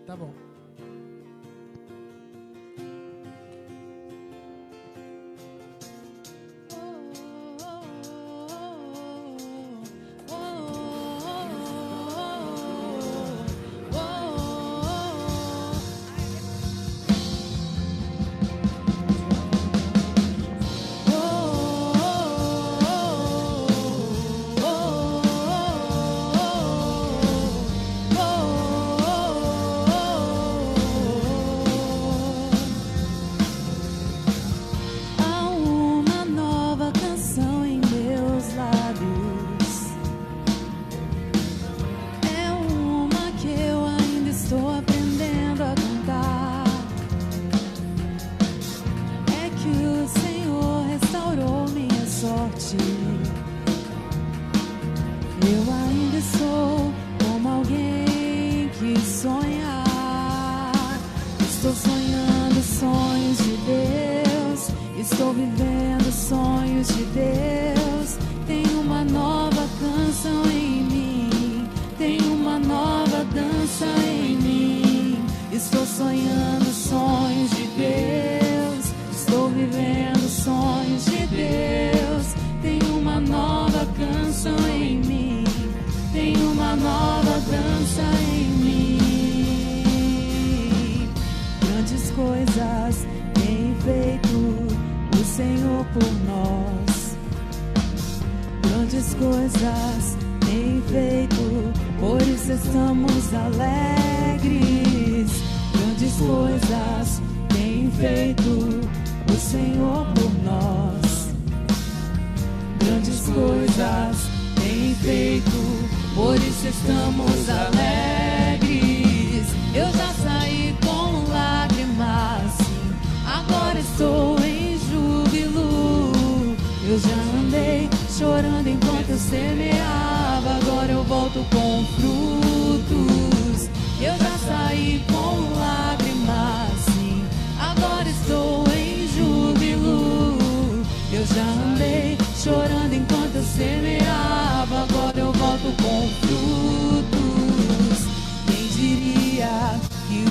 Tá bom. Eu ainda sou como alguém que sonha. Estou sonhando sonhos de Deus. Estou vivendo sonhos de Deus. Tem uma nova canção em mim. Tem uma nova dança em mim. Estou sonhando sonhos de Deus. Estou vivendo sonhos de Deus. Tem uma nova canção em mim. Tem uma nova dança em mim. Grandes coisas tem feito o Senhor por nós. Grandes coisas tem feito, por isso estamos alegres. Grandes coisas tem feito o Senhor por nós. Grandes coisas tem feito, por isso estamos alegres. Eu já saí com lágrimas, agora estou em júbilo. Eu já andei chorando enquanto eu semeava, agora eu volto com frutos. Eu já saí com lágrimas, agora estou em júbilo. Eu já andei chorando enquanto eu semeava, agora eu volto com frutos. Quem diria que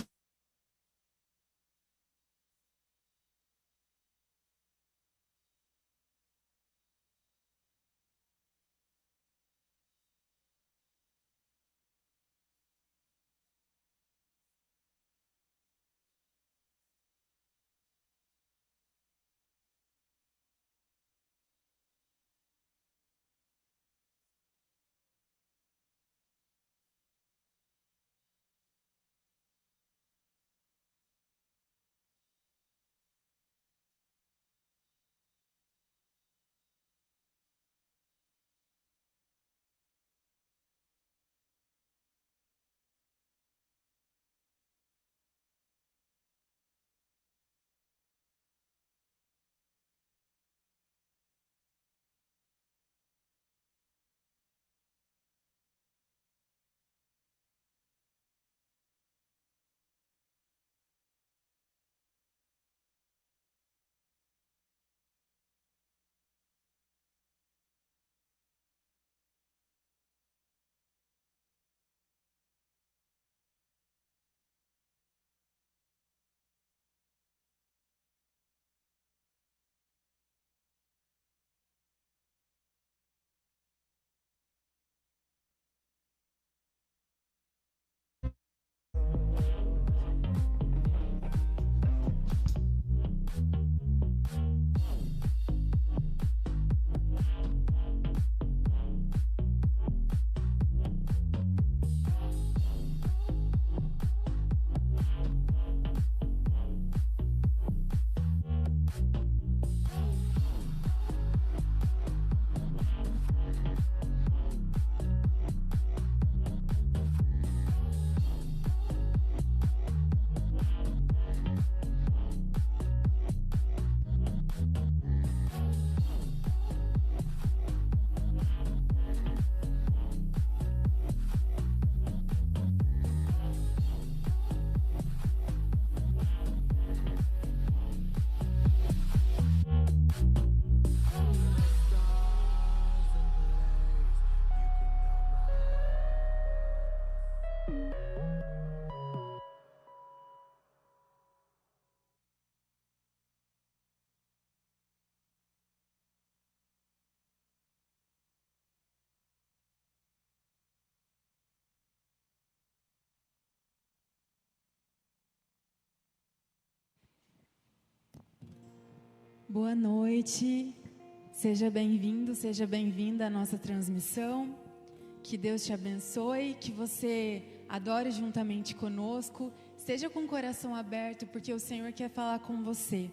Boa noite, seja bem-vindo, seja bem-vinda à nossa transmissão. Que Deus te abençoe, que você adore juntamente conosco, esteja com o coração aberto, porque o Senhor quer falar com você.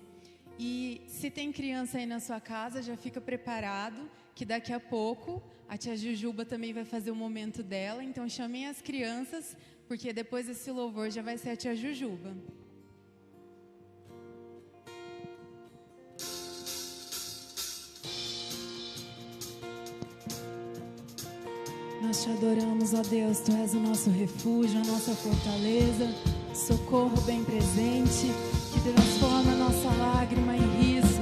E se tem criança aí na sua casa, já fica preparado, que daqui a pouco a tia Jujuba também vai fazer o momento dela, então chamem as crianças, porque depois desse louvor já vai ser a tia Jujuba. Nós te adoramos, ó Deus, Tu és o nosso refúgio, a nossa fortaleza, socorro bem presente, que transforma a nossa lágrima em risos.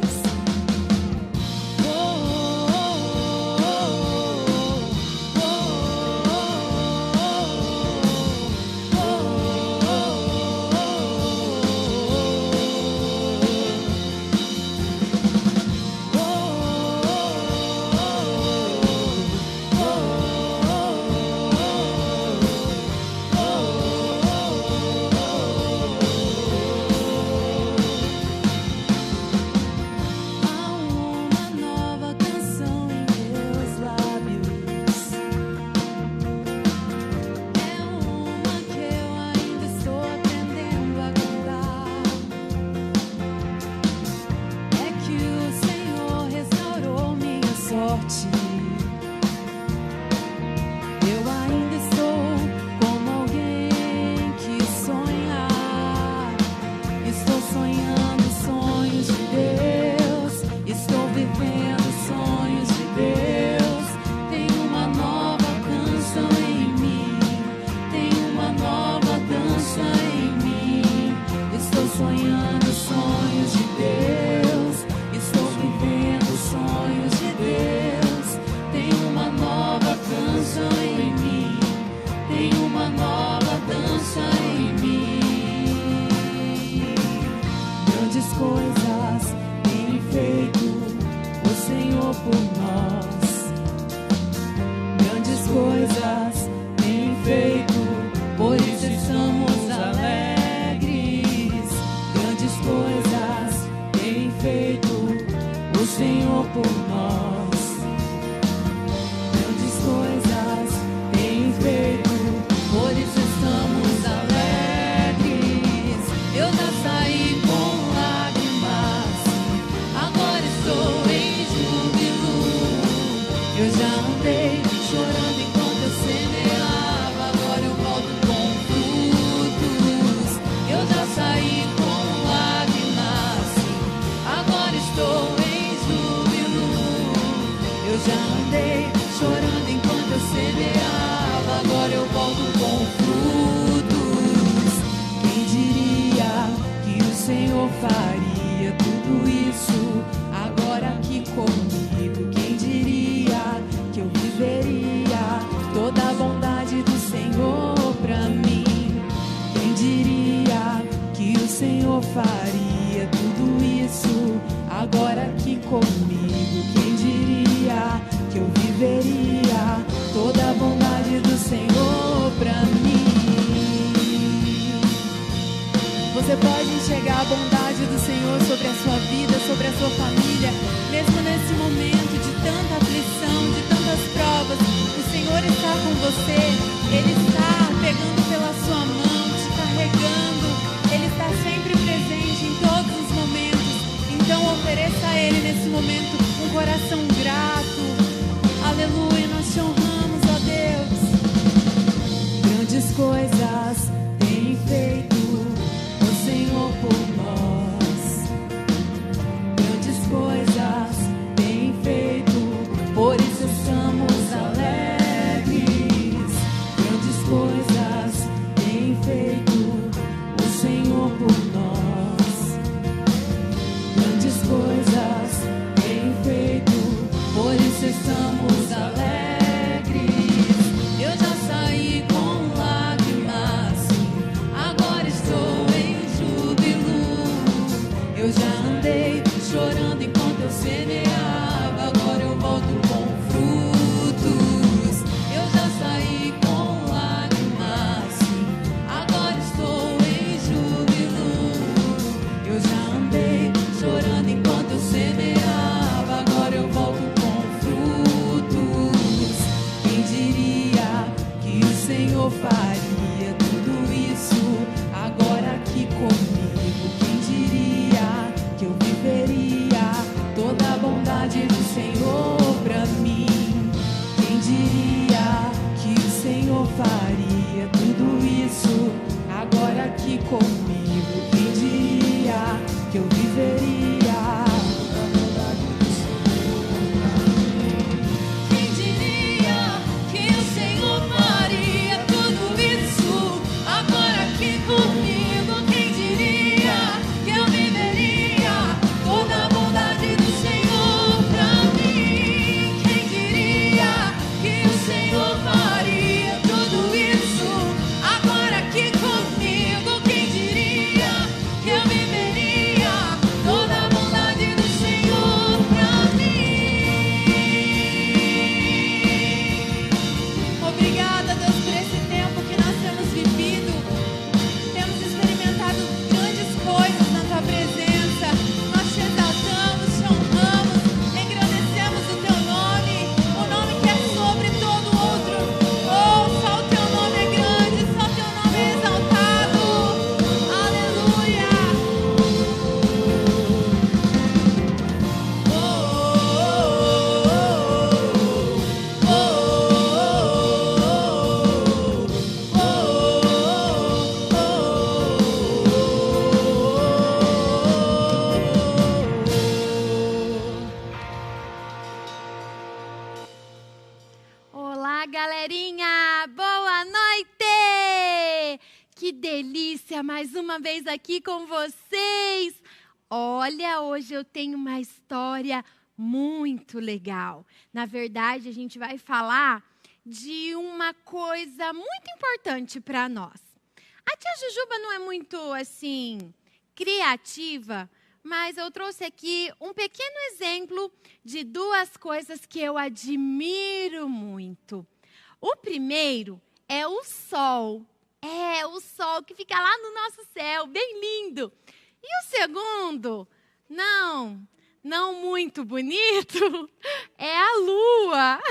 Você pode enxergar a bondade do Senhor sobre a sua vida, sobre a sua família, mesmo nesse momento de tanta aflição, de tantas provas. O Senhor está com você, Ele está pegando pela sua mão, te carregando, Ele está sempre presente em todos os momentos. Então ofereça a Ele nesse momento um coração grato. Aleluia, nós te honramos, ó Deus. Grandes coisas tem feito o Senhor por nós. Grandes coisas tem feito, por isso estamos alegres. Grandes coisas tem feito o Senhor por nós. Grandes coisas tem feito, por aqui comigo, quem diria que eu viveria? Quem diria que o Senhor faria tudo isso agora aqui comigo? Quem diria que eu viveria toda a bondade do Senhor pra mim? Quem diria que o Senhor faria tudo isso agora aqui comigo? Quem diria que eu viveria toda a bondade do Senhor pra mim? Obrigada, Deus, por esse tempo que nós temos vivido. Temos experimentado grandes coisas na Tua presença. Nós te exaltamos, te honramos, engrandecemos o Teu nome, o nome que é sobre todo outro. Oh, só o Teu nome é grande, só o Teu nome é exaltado. Aleluia. Olá, galerinha! Boa noite! Que delícia mais uma vez aqui com vocês! Olha, hoje eu tenho uma história muito legal. Na verdade, a gente vai falar de uma coisa muito importante para nós. A tia Jujuba não é muito, assim, criativa, mas eu trouxe aqui um pequeno exemplo de duas coisas que eu admiro muito. O primeiro é o sol. É, o sol que fica lá no nosso céu, bem lindo. E o segundo, não muito bonito, é a lua.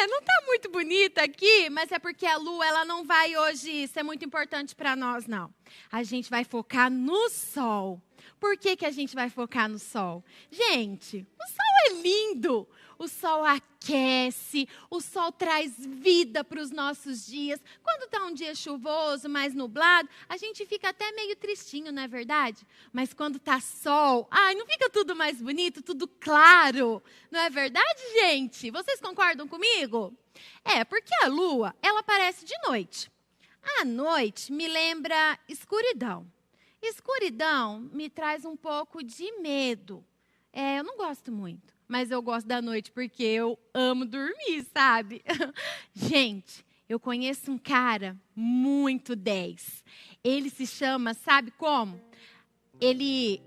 Não está muito bonita aqui, mas é porque a lua ela não vai hoje ser muito importante para nós, não. A gente vai focar no sol. Por que a gente vai focar no sol? Gente, o sol é lindo. O sol aquece, o sol traz vida para os nossos dias. Quando está um dia chuvoso, mais nublado, a gente fica até meio tristinho, não é verdade? Mas quando está sol, não fica tudo mais bonito, tudo claro? Não é verdade, gente? Vocês concordam comigo? Porque a lua, ela aparece de noite. À noite me lembra escuridão. Escuridão me traz um pouco de medo. Eu não gosto muito, mas eu gosto da noite porque eu amo dormir, sabe? Gente, eu conheço um cara muito 10. Ele se chama, sabe como? Ele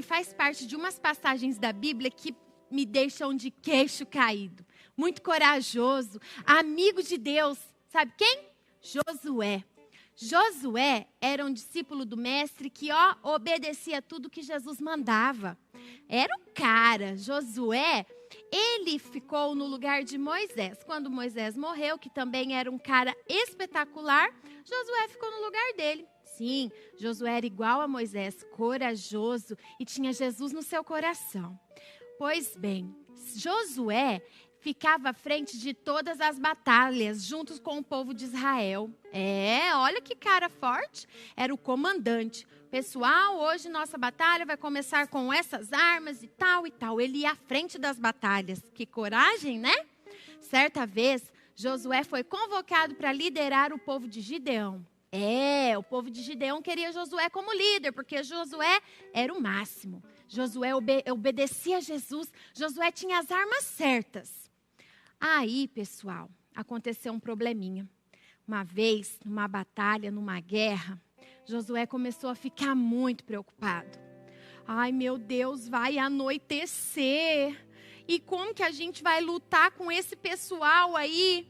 faz parte de umas passagens da Bíblia que me deixam de queixo caído. Muito corajoso, amigo de Deus. Sabe quem? Josué. Josué era um discípulo do mestre que obedecia tudo que Jesus mandava. Era o cara. Josué, ele ficou no lugar de Moisés. Quando Moisés morreu, que também era um cara espetacular, Josué ficou no lugar dele. Sim, Josué era igual a Moisés, corajoso e tinha Jesus no seu coração. Pois bem, Josué ficava à frente de todas as batalhas, juntos com o povo de Israel. Olha que cara forte. Era o comandante. Pessoal, hoje nossa batalha vai começar com essas armas e tal e tal. Ele ia à frente das batalhas. Que coragem, né? Certa vez, Josué foi convocado para liderar o povo de Gideão. O povo de Gideão queria Josué como líder, porque Josué era o máximo. Josué obedecia a Jesus. Josué tinha as armas certas. Aí, pessoal, aconteceu um probleminha. Uma vez, numa batalha, numa guerra, Josué começou a ficar muito preocupado. Ai, meu Deus, vai anoitecer. E como que a gente vai lutar com esse pessoal aí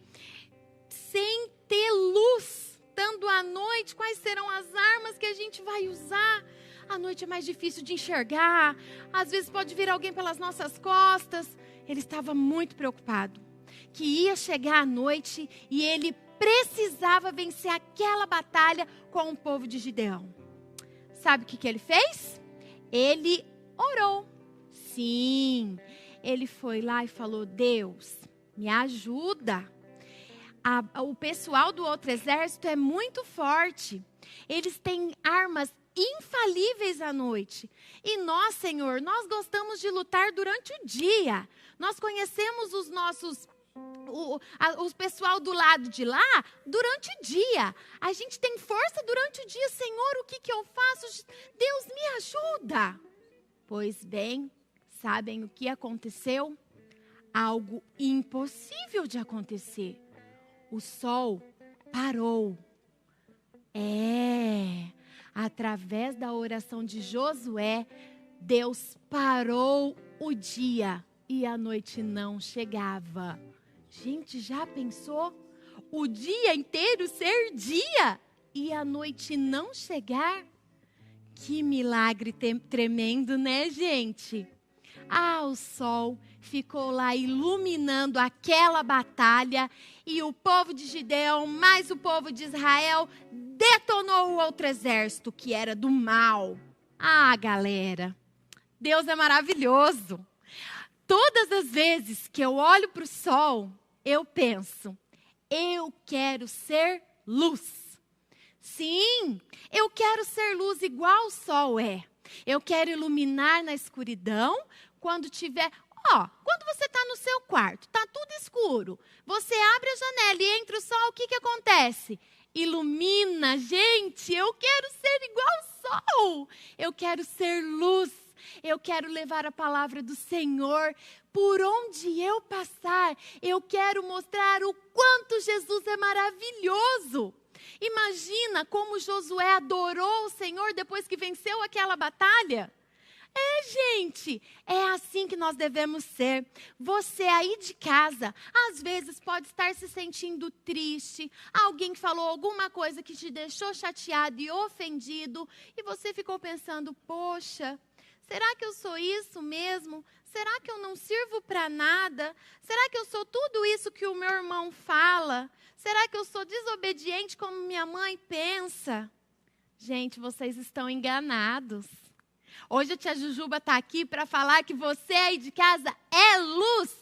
sem ter luz? Estando à noite, quais serão as armas que a gente vai usar? À noite é mais difícil de enxergar. Às vezes pode vir alguém pelas nossas costas. Ele estava muito preocupado. Que ia chegar à noite e ele precisava vencer aquela batalha com o povo de Gideão. Sabe o que ele fez? Ele orou. Sim, ele foi lá e falou: Deus, me ajuda. o pessoal do outro exército é muito forte. Eles têm armas infalíveis à noite. E nós, Senhor, nós gostamos de lutar durante o dia. Nós conhecemos os nossos, o pessoal do lado de lá durante o dia. A gente tem força durante o dia. Senhor, o que eu faço? Deus me ajuda. Pois bem, sabem o que aconteceu? Algo impossível de acontecer. O sol parou. Através da oração de Josué, Deus parou o dia e a noite não chegava. Gente, já pensou? O dia inteiro ser dia e a noite não chegar? Que milagre tremendo, né, gente? O sol ficou lá iluminando aquela batalha e o povo de Gideão, mais o povo de Israel, detonou o outro exército que era do mal. Galera, Deus é maravilhoso. Todas as vezes que eu olho para o sol, eu penso, eu quero ser luz. Sim, eu quero ser luz igual o sol é. Eu quero iluminar na escuridão quando tiver... quando você está no seu quarto, está tudo escuro, você abre a janela e entra o sol, o que acontece? Ilumina, gente, eu quero ser igual ao sol. Eu quero ser luz. Eu quero levar a palavra do Senhor por onde eu passar. Eu quero mostrar o quanto Jesus é maravilhoso. Imagina como Josué adorou o Senhor depois que venceu aquela batalha. Gente, é assim que nós devemos ser. Você aí de casa, às vezes pode estar se sentindo triste. Alguém falou alguma coisa que te deixou chateado e ofendido. E você ficou pensando, poxa, será que eu sou isso mesmo? Será que eu não sirvo para nada? Será que eu sou tudo isso que o meu irmão fala? Será que eu sou desobediente como minha mãe pensa? Gente, vocês estão enganados. Hoje a tia Jujuba está aqui para falar que você aí de casa é luz.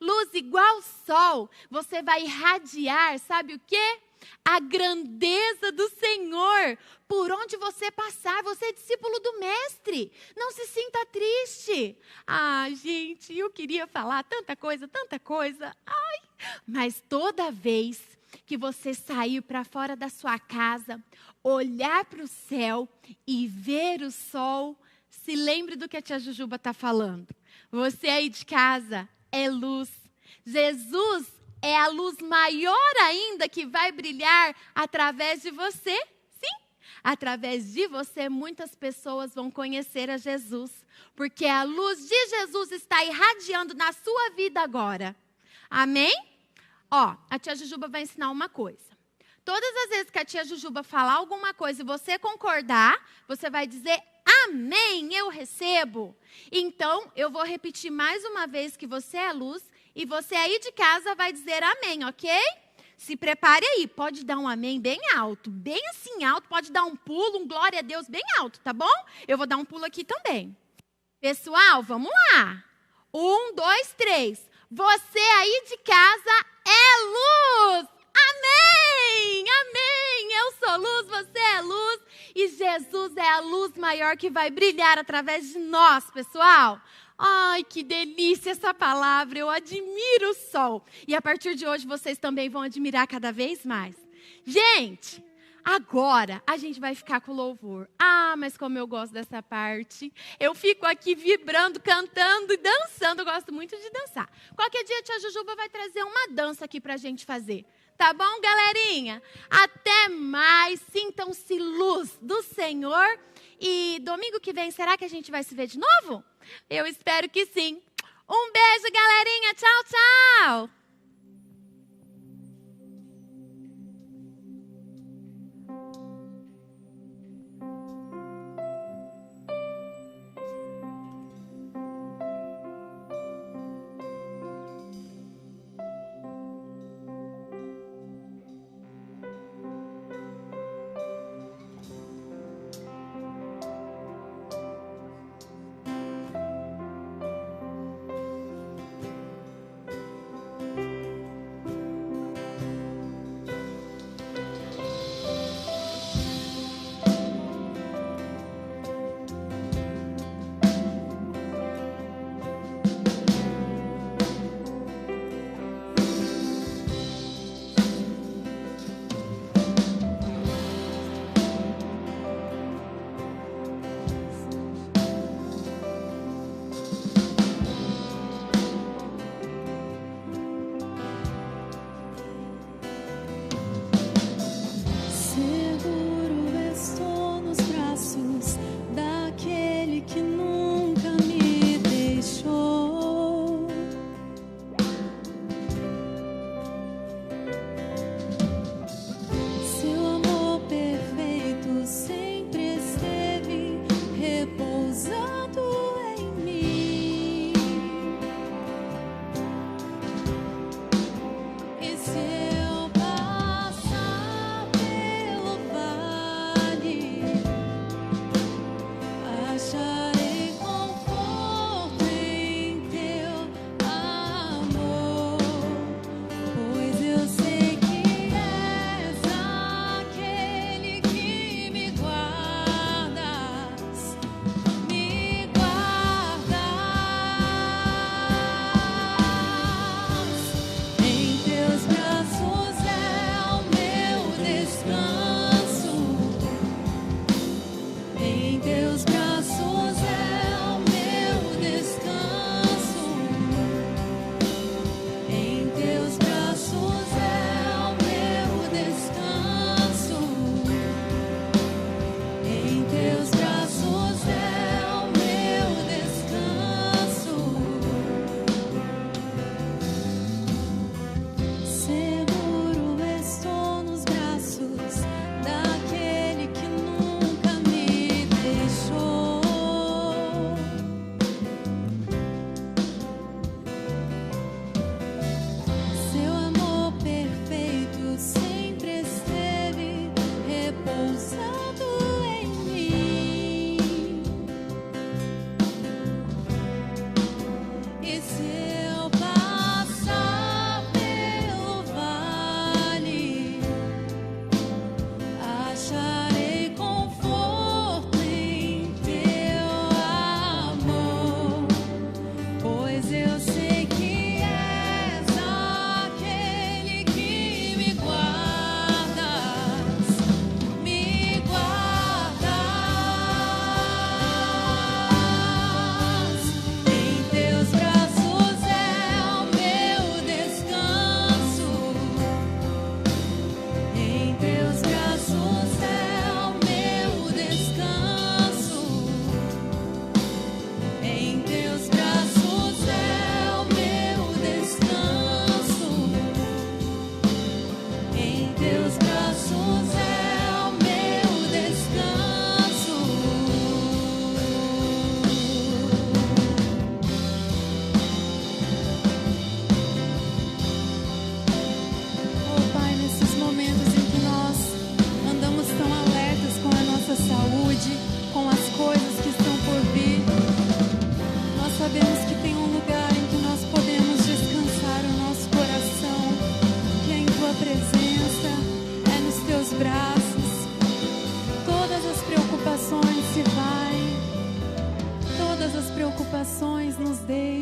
Luz igual sol. Você vai irradiar, sabe o quê? A grandeza do Senhor. Por onde você passar, você é discípulo do Mestre. Não se sinta triste. Gente, eu queria falar tanta coisa. Mas toda vez que você sair para fora da sua casa, olhar para o céu e ver o sol, se lembre do que a tia Jujuba está falando. Você aí de casa é luz. Jesus é a luz maior ainda que vai brilhar através de você. Sim, através de você muitas pessoas vão conhecer a Jesus. Porque a luz de Jesus está irradiando na sua vida agora. Amém? A tia Jujuba vai ensinar uma coisa. Todas as vezes que a tia Jujuba falar alguma coisa e você concordar, você vai dizer amém, eu recebo. Então, eu vou repetir mais uma vez que você é luz e você aí de casa vai dizer amém, ok? Se prepare aí, pode dar um amém bem alto, bem assim alto, pode dar um pulo, um glória a Deus bem alto, tá bom? Eu vou dar um pulo aqui também. Pessoal, vamos lá. 1, 2, 3. Você aí de casa é luz. Amém! Amém! Eu sou luz, você é luz. E Jesus é a luz maior que vai brilhar através de nós, pessoal. Ai, que delícia essa palavra. Eu admiro o sol. E a partir de hoje vocês também vão admirar cada vez mais. Gente, agora a gente vai ficar com louvor. Mas como eu gosto dessa parte. Eu fico aqui vibrando, cantando e dançando. Eu gosto muito de dançar. Qualquer dia a tia Jujuba vai trazer uma dança aqui pra gente fazer. Tá bom, galerinha? Até mais. Sintam-se luz do Senhor. E domingo que vem, será que a gente vai se ver de novo? Eu espero que sim. Um beijo, galerinha. Tchau, tchau.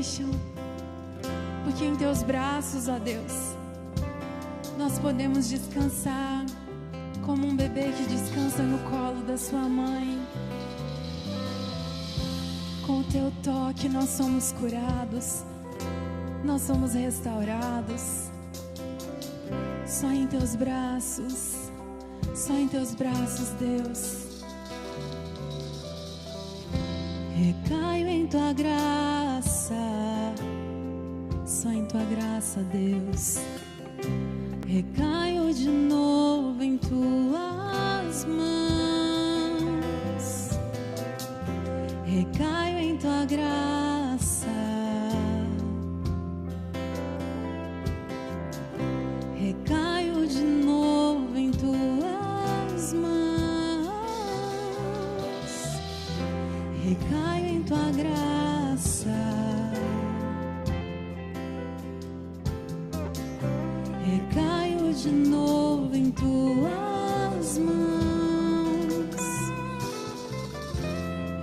deixam, porque em Teus braços, ó Deus, nós podemos descansar como um bebê que descansa no colo da sua mãe. Com o Teu toque nós somos curados, nós somos restaurados. Só em Teus braços, só em Teus braços, Deus. Recaio em Tua graça, só em Tua graça, Deus. Recaio de novo em Tuas mãos. Recaio em Tua graça. Recaio de novo em Tuas mãos. Recaio em Tua graça. Recaio de novo em Tuas mãos.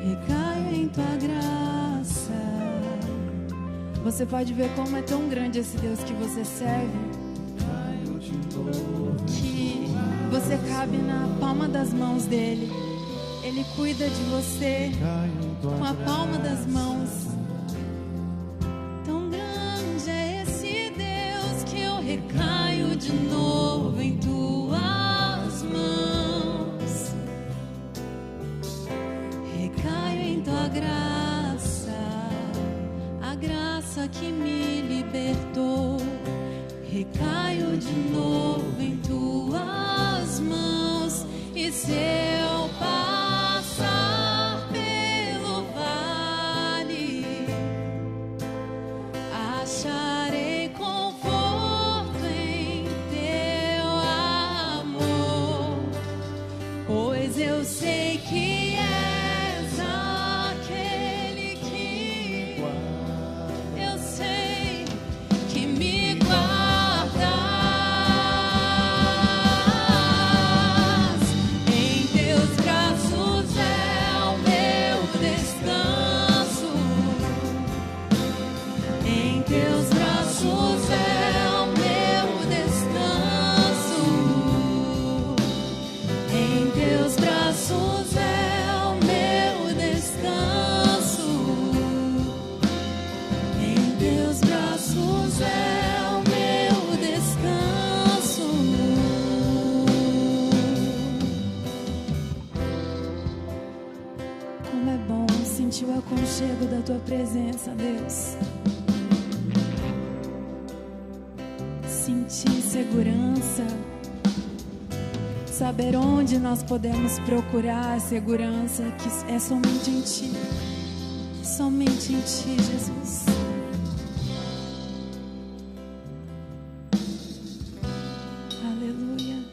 Recaio em Tua graça. Você pode ver como é tão grande esse Deus que você serve, que você cabe na palma das mãos dele. Ele cuida de você com a palma das mãos. Tão grande é esse Deus que eu recaio de novo em Tuas mãos. Recaio em Tua graça, a graça que me libertou. Recaio de novo em Tuas mãos. E se eu passar pelo vale, acharei conforto em Teu amor, pois eu sei que és aquele que eu sei que me guarda. O aconchego da Tua presença, Deus. Sentir segurança, saber onde nós podemos procurar a segurança, que é somente em Ti, somente em Ti, Jesus. Aleluia.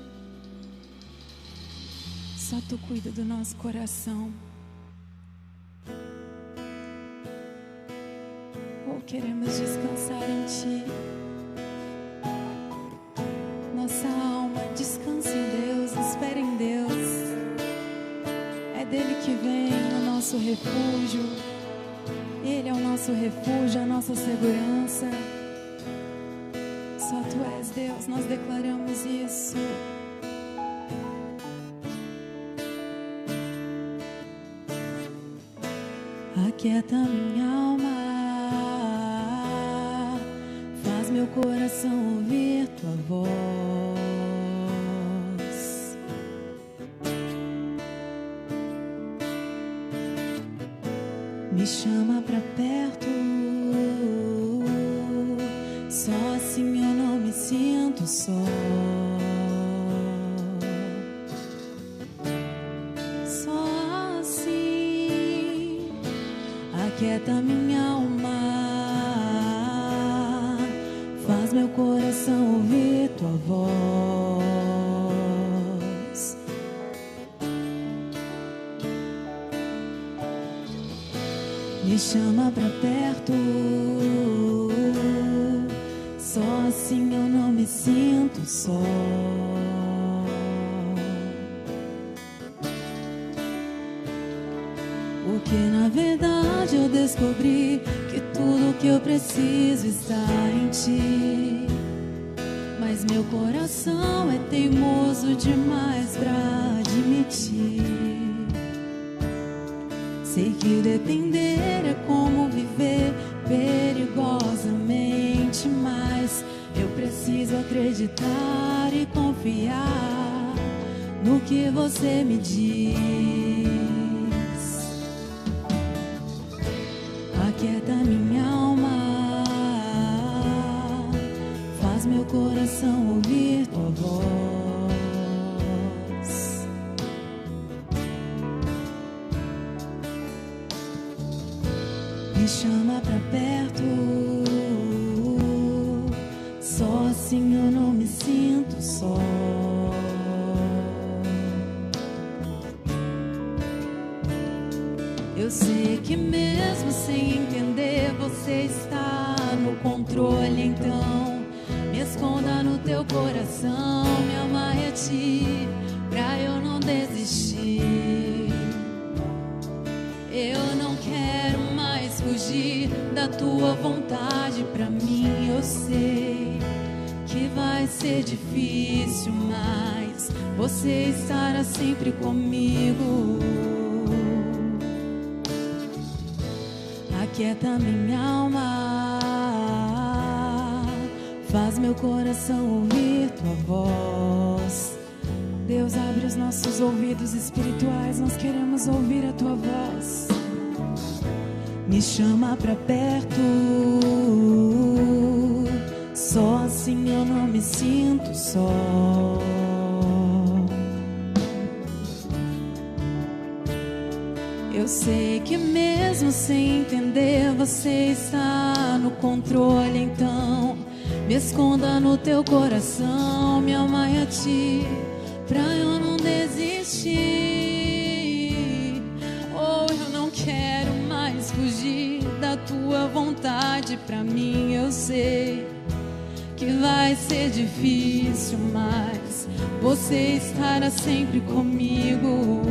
Só Tu cuida do nosso coração. Queremos descansar em Ti. Nossa alma descansa em Deus, espera em Deus. É dele que vem o nosso refúgio. Ele é o nosso refúgio, a nossa segurança. Só Tu és Deus, nós declaramos isso. Aquieta minha alma, meu coração ouvir Tua voz. Me chama pra perto, só assim eu não me sinto só. Só assim, aquieta minha alma, faz meu coração ouvir Tua voz. Me chama pra perto, só assim eu não me sinto só. Porque na verdade eu descobri que tudo que eu preciso está em ti. Mas meu coração é teimoso demais pra admitir. Sei que depender é como viver perigosamente, mas eu preciso acreditar e confiar no que você me diz. Aquieta minha alma, faz meu coração ouvir tua voz. Me chama pra perto, só assim eu não me sinto só. Eu sei que mesmo sem entender você está no controle, então me esconda no teu coração, me amarre a ti, pra eu não desistir. Eu não quero mais fugir da tua vontade pra mim. Eu sei que vai ser difícil, mas você estará sempre comigo. Aquieta minha alma, faz meu coração ouvir tua voz. Deus, abre os nossos ouvidos espirituais, nós queremos ouvir a tua voz. Me chama pra perto, só assim eu não me sinto só. Eu sei que mesmo sem entender você está no controle, então me esconda no teu coração, me amarre a ti, pra eu não desistir. Oh, eu não quero mais fugir da tua vontade pra mim. Eu sei que vai ser difícil, mas você estará sempre comigo.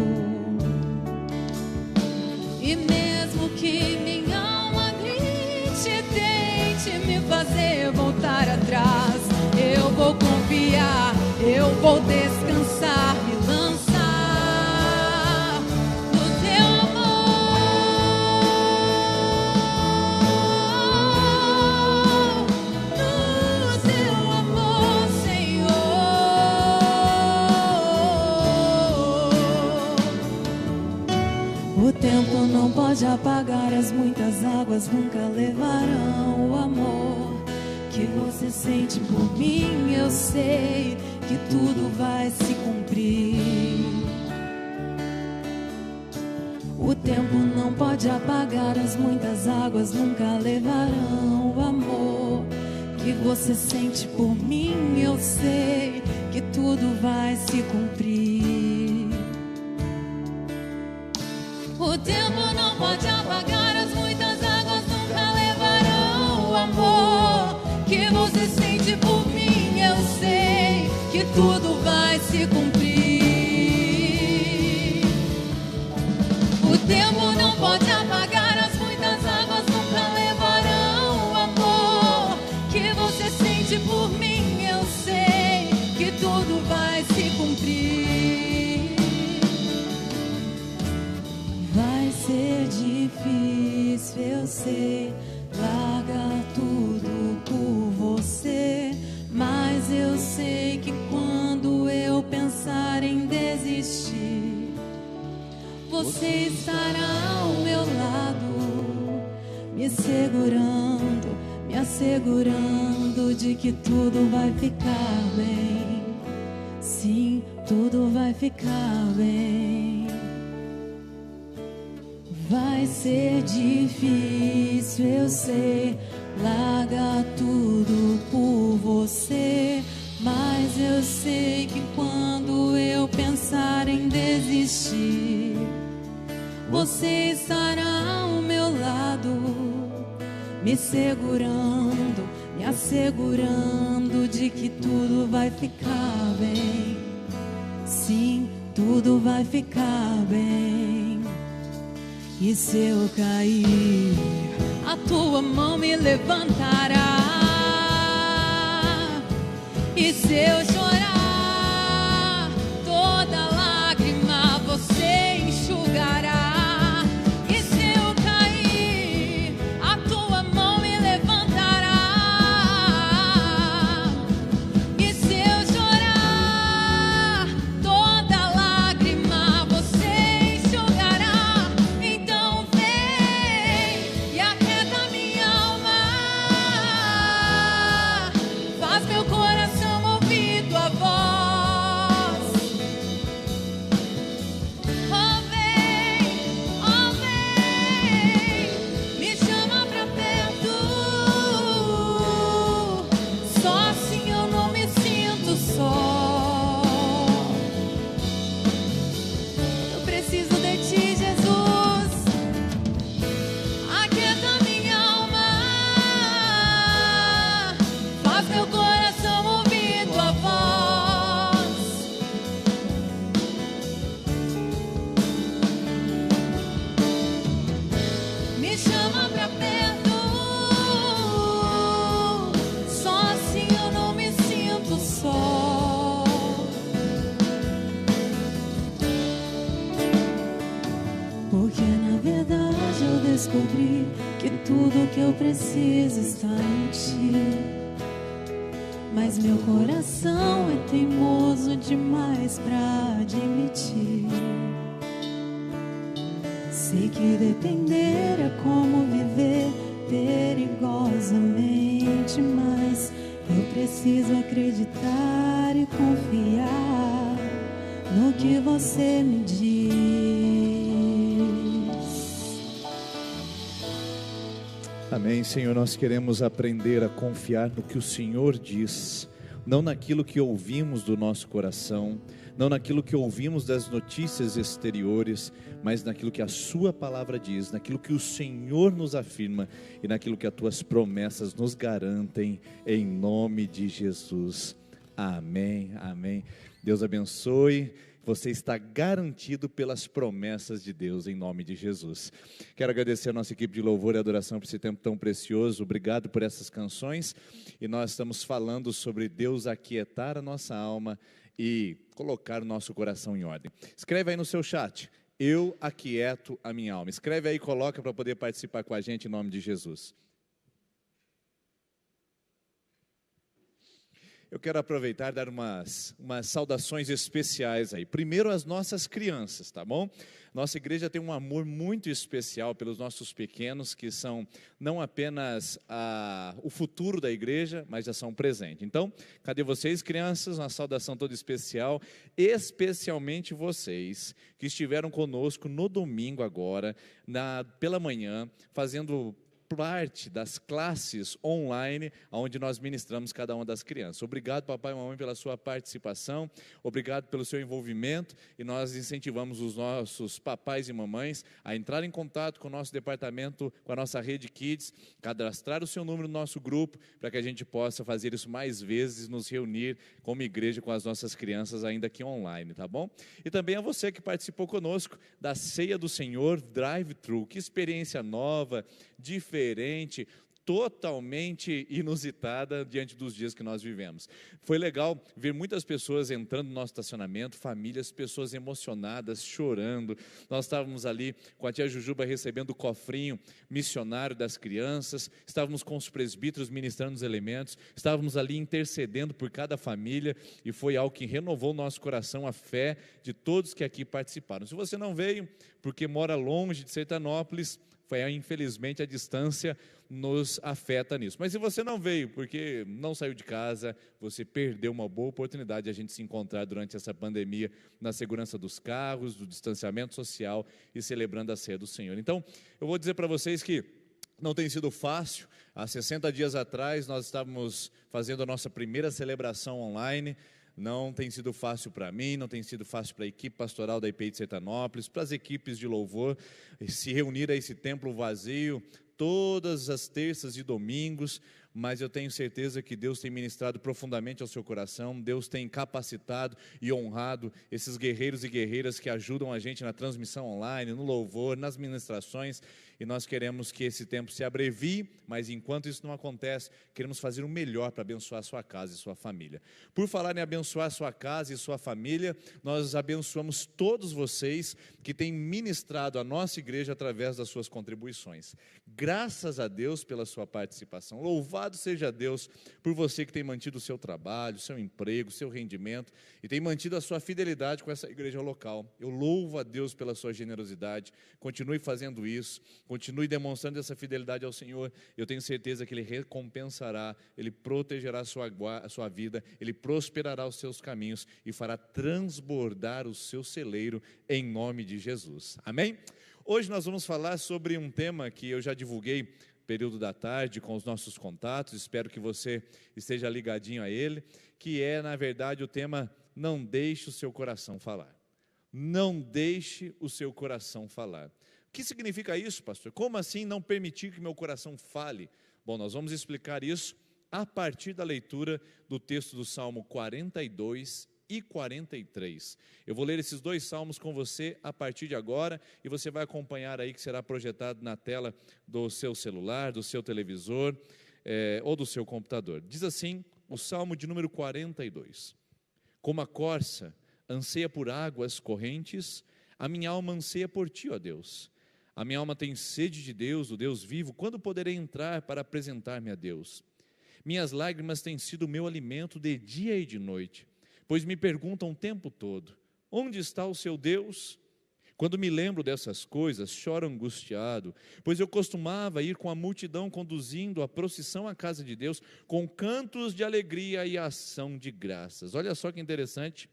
E mesmo que minha alma grite, tente me fazer voltar atrás, eu vou confiar, eu vou descansar, me lançar no teu amor, no teu amor, Senhor. O tempo não pode apagar as muitas águas, nunca levarão o amor que você sente por mim. Eu sei que tudo vai se cumprir. O tempo não pode apagar as muitas águas, nunca levarão o amor que você sente por mim. Eu sei que tudo vai se cumprir. O tempo não pode apagar as muitas águas, nunca levarão o amor que você sente por mim. Eu sei que tudo vai se cumprir. O tempo não pode apagar as muitas águas, nunca levarão o amor que você sente por mim. Eu sei que tudo vai se cumprir. Vai ser difícil, eu sei, largar tudo por você, mas eu sei que quando eu pensar em desistir, você estará ao meu lado, me segurando, me assegurando de que tudo vai ficar bem. Sim, tudo vai ficar bem. Vai ser difícil, eu sei, largar tudo por você, mas eu sei que quando eu pensar em desistir, você estará ao meu lado, me segurando, me assegurando de que tudo vai ficar bem. Sim, tudo vai ficar bem. E se eu cair, a tua mão me levantará. E se eu chorar, toda lágrima você enxugará. E se eu cair, a tua mão me levantará. E se eu chorar, toda lágrima você enxugará. Então vem e aquieta minha alma, faz meu coração ouvir tua voz. Oh vem, me chama pra perto. Só assim eu não me sinto só. Eu preciso de ti, Jesus. Aquieta minha alma, faz meu coração ouvir tua voz. Me chama pra perto. Só assim eu não me sinto só. Porque na verdade eu descobri que tudo que eu preciso está em ti. Mas meu coração é teimoso demais pra admitir. Sei que depender é como viver perigosamente, mas eu preciso acreditar e confiar no que você me diz. Amém, Senhor, nós queremos aprender a confiar no que o Senhor diz, não naquilo que ouvimos do nosso coração, não naquilo que ouvimos das notícias exteriores, mas naquilo que a sua palavra diz, naquilo que o Senhor nos afirma e naquilo que as tuas promessas nos garantem, em nome de Jesus. Amém, amém. Deus abençoe. Você está garantido pelas promessas de Deus, em nome de Jesus. Quero agradecer a nossa equipe de louvor e adoração por esse tempo tão precioso. Obrigado por essas canções. E nós estamos falando sobre Deus aquietar a nossa alma e colocar o nosso coração em ordem. Escreve aí no seu chat: eu aquieto a minha alma. Escreve aí e coloca para poder participar com a gente, em nome de Jesus. Eu quero aproveitar e dar umas saudações especiais aí. Primeiro, as nossas crianças, tá bom? Nossa igreja tem um amor muito especial pelos nossos pequenos, que são não apenas o futuro da igreja, mas já são presente. Então, cadê vocês, crianças? Uma saudação toda especial, especialmente vocês que estiveram conosco no domingo agora, pela manhã, fazendo parte das classes online, onde nós ministramos cada uma das crianças. Obrigado, papai e mamãe, pela sua participação, obrigado pelo seu envolvimento, e nós incentivamos os nossos papais e mamães a entrar em contato com o nosso departamento, com a nossa rede Kids, cadastrar o seu número no nosso grupo, para que a gente possa fazer isso mais vezes, nos reunir como igreja com as nossas crianças ainda aqui online, tá bom? E também a você que participou conosco da Ceia do Senhor Drive-Thru. Que experiência nova, diferente, totalmente inusitada diante dos dias que nós vivemos. Foi legal ver muitas pessoas entrando no nosso estacionamento, famílias, pessoas emocionadas, chorando. Nós estávamos ali com a tia Jujuba recebendo o cofrinho missionário das crianças, estávamos com os presbíteros ministrando os elementos, estávamos ali intercedendo por cada família, e foi algo que renovou o nosso coração, a fé de todos que aqui participaram. Se você não veio porque mora longe de Sertanópolis, infelizmente a distância nos afeta nisso. Mas se você não veio porque não saiu de casa, você perdeu uma boa oportunidade de a gente se encontrar durante essa pandemia, na segurança dos carros, do distanciamento social e celebrando a ceia do Senhor. Então, eu vou dizer para vocês que não tem sido fácil. Há 60 dias atrás nós estávamos fazendo a nossa primeira celebração online. Não tem sido fácil para mim, não tem sido fácil para a equipe pastoral da IPI de Sertanópolis, para as equipes de louvor, se reunir a esse templo vazio todas as terças e domingos, mas eu tenho certeza que Deus tem ministrado profundamente ao seu coração, Deus tem capacitado e honrado esses guerreiros e guerreiras que ajudam a gente na transmissão online, no louvor, nas ministrações, e nós queremos que esse tempo se abrevie, mas enquanto isso não acontece, queremos fazer o melhor para abençoar a sua casa e sua família. Por falar em abençoar a sua casa e sua família, nós abençoamos todos vocês que têm ministrado a nossa igreja através das suas contribuições. Graças a Deus pela sua participação. Louvado seja Deus por você que tem mantido o seu trabalho, seu emprego, seu rendimento e tem mantido a sua fidelidade com essa igreja local. Eu louvo a Deus pela sua generosidade. Continue fazendo isso, continue demonstrando essa fidelidade ao Senhor. Eu tenho certeza que Ele recompensará, Ele protegerá a sua vida, Ele prosperará os seus caminhos e fará transbordar o seu celeiro em nome de Jesus. Amém? Hoje nós vamos falar sobre um tema que eu já divulguei período da tarde com os nossos contatos, espero que você esteja ligadinho a ele, que é na verdade o tema não deixe o seu coração falar. Não deixe o seu coração falar. O que significa isso, pastor? Como assim não permitir que meu coração fale? Bom, nós vamos explicar isso a partir da leitura do texto do Salmo 42 e 43. Eu vou ler esses dois salmos com você a partir de agora e você vai acompanhar aí que será projetado na tela do seu celular, do seu televisor ou do seu computador. Diz assim o Salmo de número 42: Como a corça anseia por águas correntes, a minha alma anseia por ti, ó Deus. A minha alma tem sede de Deus, do Deus vivo. Quando poderei entrar para apresentar-me a Deus? Minhas lágrimas têm sido o meu alimento de dia e de noite, pois me perguntam o tempo todo: onde está o seu Deus? Quando me lembro dessas coisas, choro angustiado, pois eu costumava ir com a multidão conduzindo a procissão à casa de Deus, com cantos de alegria e ação de graças. Olha só que interessante,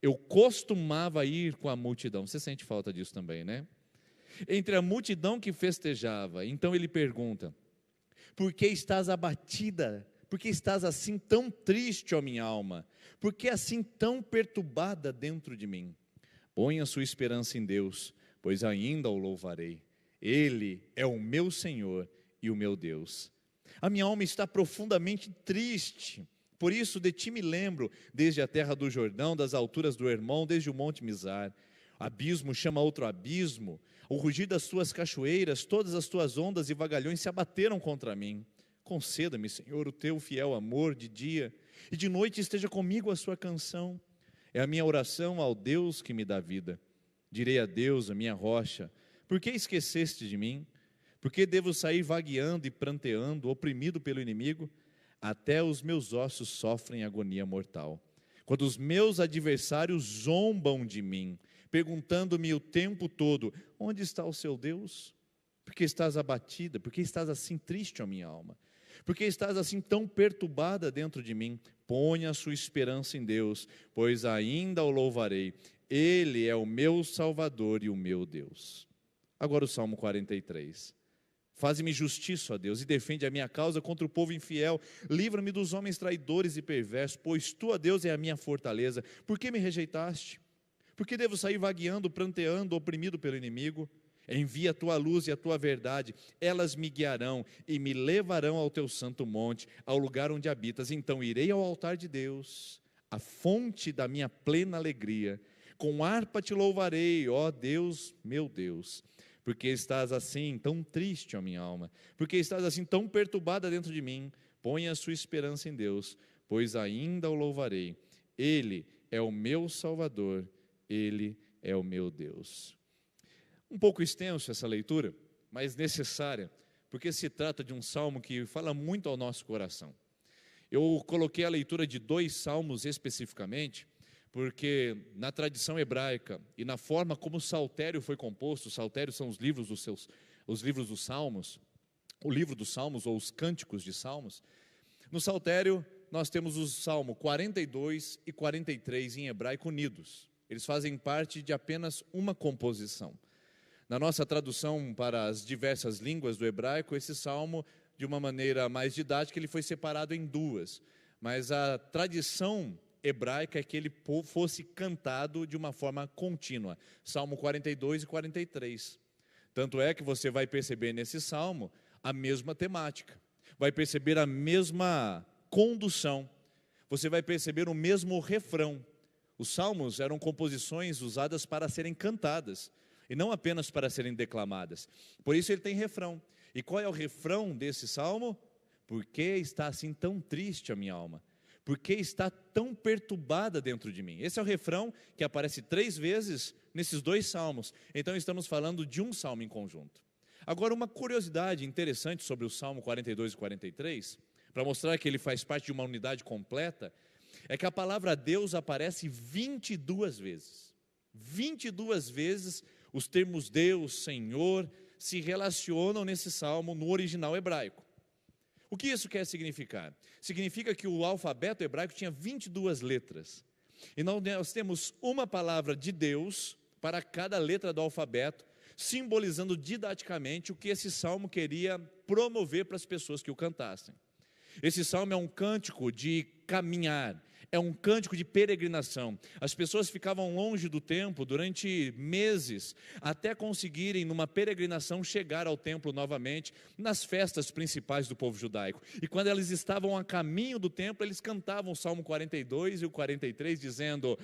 eu costumava ir com a multidão. Você sente falta disso também, né? Entre a multidão que festejava, então ele pergunta: por que estás abatida? Por que estás assim tão triste, ó minha alma? Por que assim tão perturbada dentro de mim? Põe a sua esperança em Deus, pois ainda o louvarei. Ele é o meu Senhor e o meu Deus. A minha alma está profundamente triste, por isso de ti me lembro, desde a terra do Jordão, das alturas do Hermon, desde o monte Mizar. Abismo chama outro abismo, o rugir das tuas cachoeiras, todas as tuas ondas e vagalhões se abateram contra mim. Conceda-me, Senhor, o teu fiel amor de dia, e de noite esteja comigo a sua canção. É a minha oração ao Deus que me dá vida. Direi a Deus, a minha rocha: por que esqueceste de mim? Por que devo sair vagueando e pranteando, oprimido pelo inimigo? Até os meus ossos sofrem agonia mortal. Quando os meus adversários zombam de mim, perguntando-me o tempo todo: onde está o seu Deus? Por que estás abatida? Por que estás assim triste, ó minha alma? Por que estás assim tão perturbada dentro de mim? Ponha a sua esperança em Deus, pois ainda o louvarei. Ele é o meu Salvador e o meu Deus. Agora o Salmo 43. Faze-me justiça, ó Deus, e defende a minha causa contra o povo infiel. Livra-me dos homens traidores e perversos, pois tu, ó Deus, é a minha fortaleza. Por que me rejeitaste? Por que devo sair vagueando, pranteando, oprimido pelo inimigo? Envia a tua luz e a tua verdade, elas me guiarão e me levarão ao teu santo monte, ao lugar onde habitas. Então irei ao altar de Deus, a fonte da minha plena alegria. Com harpa te louvarei, ó Deus, meu Deus. Porque estás assim tão triste, ó minha alma? Porque estás assim tão perturbada dentro de mim? Põe a sua esperança em Deus, pois ainda o louvarei. Ele é o meu Salvador, Ele é o meu Deus. Um pouco extenso essa leitura, mas necessária, porque se trata de um salmo que fala muito ao nosso coração. Eu coloquei a leitura de dois salmos especificamente, porque na tradição hebraica e na forma como o saltério foi composto, os saltérios são os livros dos salmos, o livro dos salmos ou os cânticos de salmos. No saltério nós temos os salmos 42 e 43 em hebraico unidos. Eles fazem parte de apenas uma composição. Na nossa tradução para as diversas línguas do hebraico, esse salmo, de uma maneira mais didática, ele foi separado em duas. Mas a tradição hebraica é que ele fosse cantado de uma forma contínua. Salmo 42 e 43. Tanto é que você vai perceber nesse salmo a mesma temática. vai perceber a mesma condução, você vai perceber o mesmo refrão. Os salmos eram composições usadas para serem cantadas, e não apenas para serem declamadas. Por isso ele tem refrão. E qual é o refrão desse salmo? Por que está assim tão triste a minha alma? Por que está tão perturbada dentro de mim? Esse é o refrão que aparece 3 vezes nesses 2 salmos. Então estamos falando de um salmo em conjunto. Agora, uma curiosidade interessante sobre o Salmo 42 e 43, para mostrar que ele faz parte de uma unidade completa, é que a palavra Deus aparece 22 vezes. 22 vezes os termos Deus, Senhor, se relacionam nesse salmo no original hebraico. O que isso quer significar? Significa que o alfabeto hebraico tinha 22 letras. E nós temos uma palavra de Deus para cada letra do alfabeto, simbolizando didaticamente o que esse salmo queria promover para as pessoas que o cantassem. Esse salmo é um cântico de caminhar, é um cântico de peregrinação. As pessoas ficavam longe do templo durante meses, até conseguirem, numa peregrinação, chegar ao templo novamente, nas festas principais do povo judaico. E quando eles estavam a caminho do templo, eles cantavam o Salmo 42 e o 43, dizendo: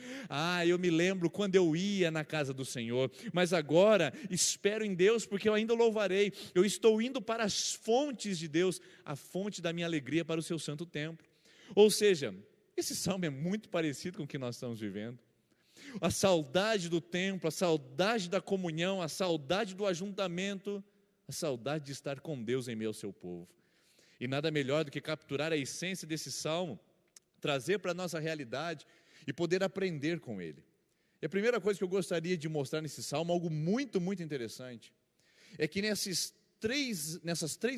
eu me lembro quando eu ia na casa do Senhor, mas agora espero em Deus, porque eu ainda o louvarei. Eu estou indo para as fontes de Deus, a fonte da minha alegria, para o seu santo templo. Ou seja, esse salmo é muito parecido com o que nós estamos vivendo. A saudade do templo, a saudade da comunhão, a saudade do ajuntamento, a saudade de estar com Deus em meio ao seu povo. E nada melhor do que capturar a essência desse salmo, trazer para a nossa realidade e poder aprender com ele. E a primeira coisa que eu gostaria de mostrar nesse salmo, algo muito, muito interessante, é que nessas 3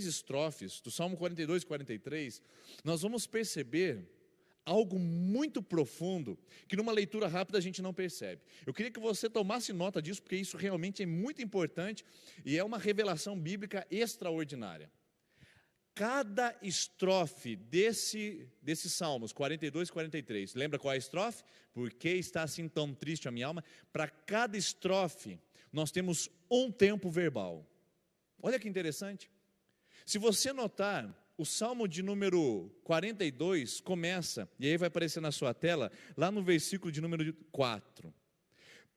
estrofes do Salmo 42 e 43, nós vamos perceber algo muito profundo, que numa leitura rápida a gente não percebe. Eu queria que você tomasse nota disso, porque isso realmente é muito importante, e é uma revelação bíblica extraordinária. Cada estrofe desses salmos, 42 e 43, lembra qual é a estrofe? Por que está assim tão triste a minha alma? Para cada estrofe, nós temos um tempo verbal. Olha que interessante. Se você notar, o Salmo de número 42 começa, e aí vai aparecer na sua tela, lá no versículo de número 4.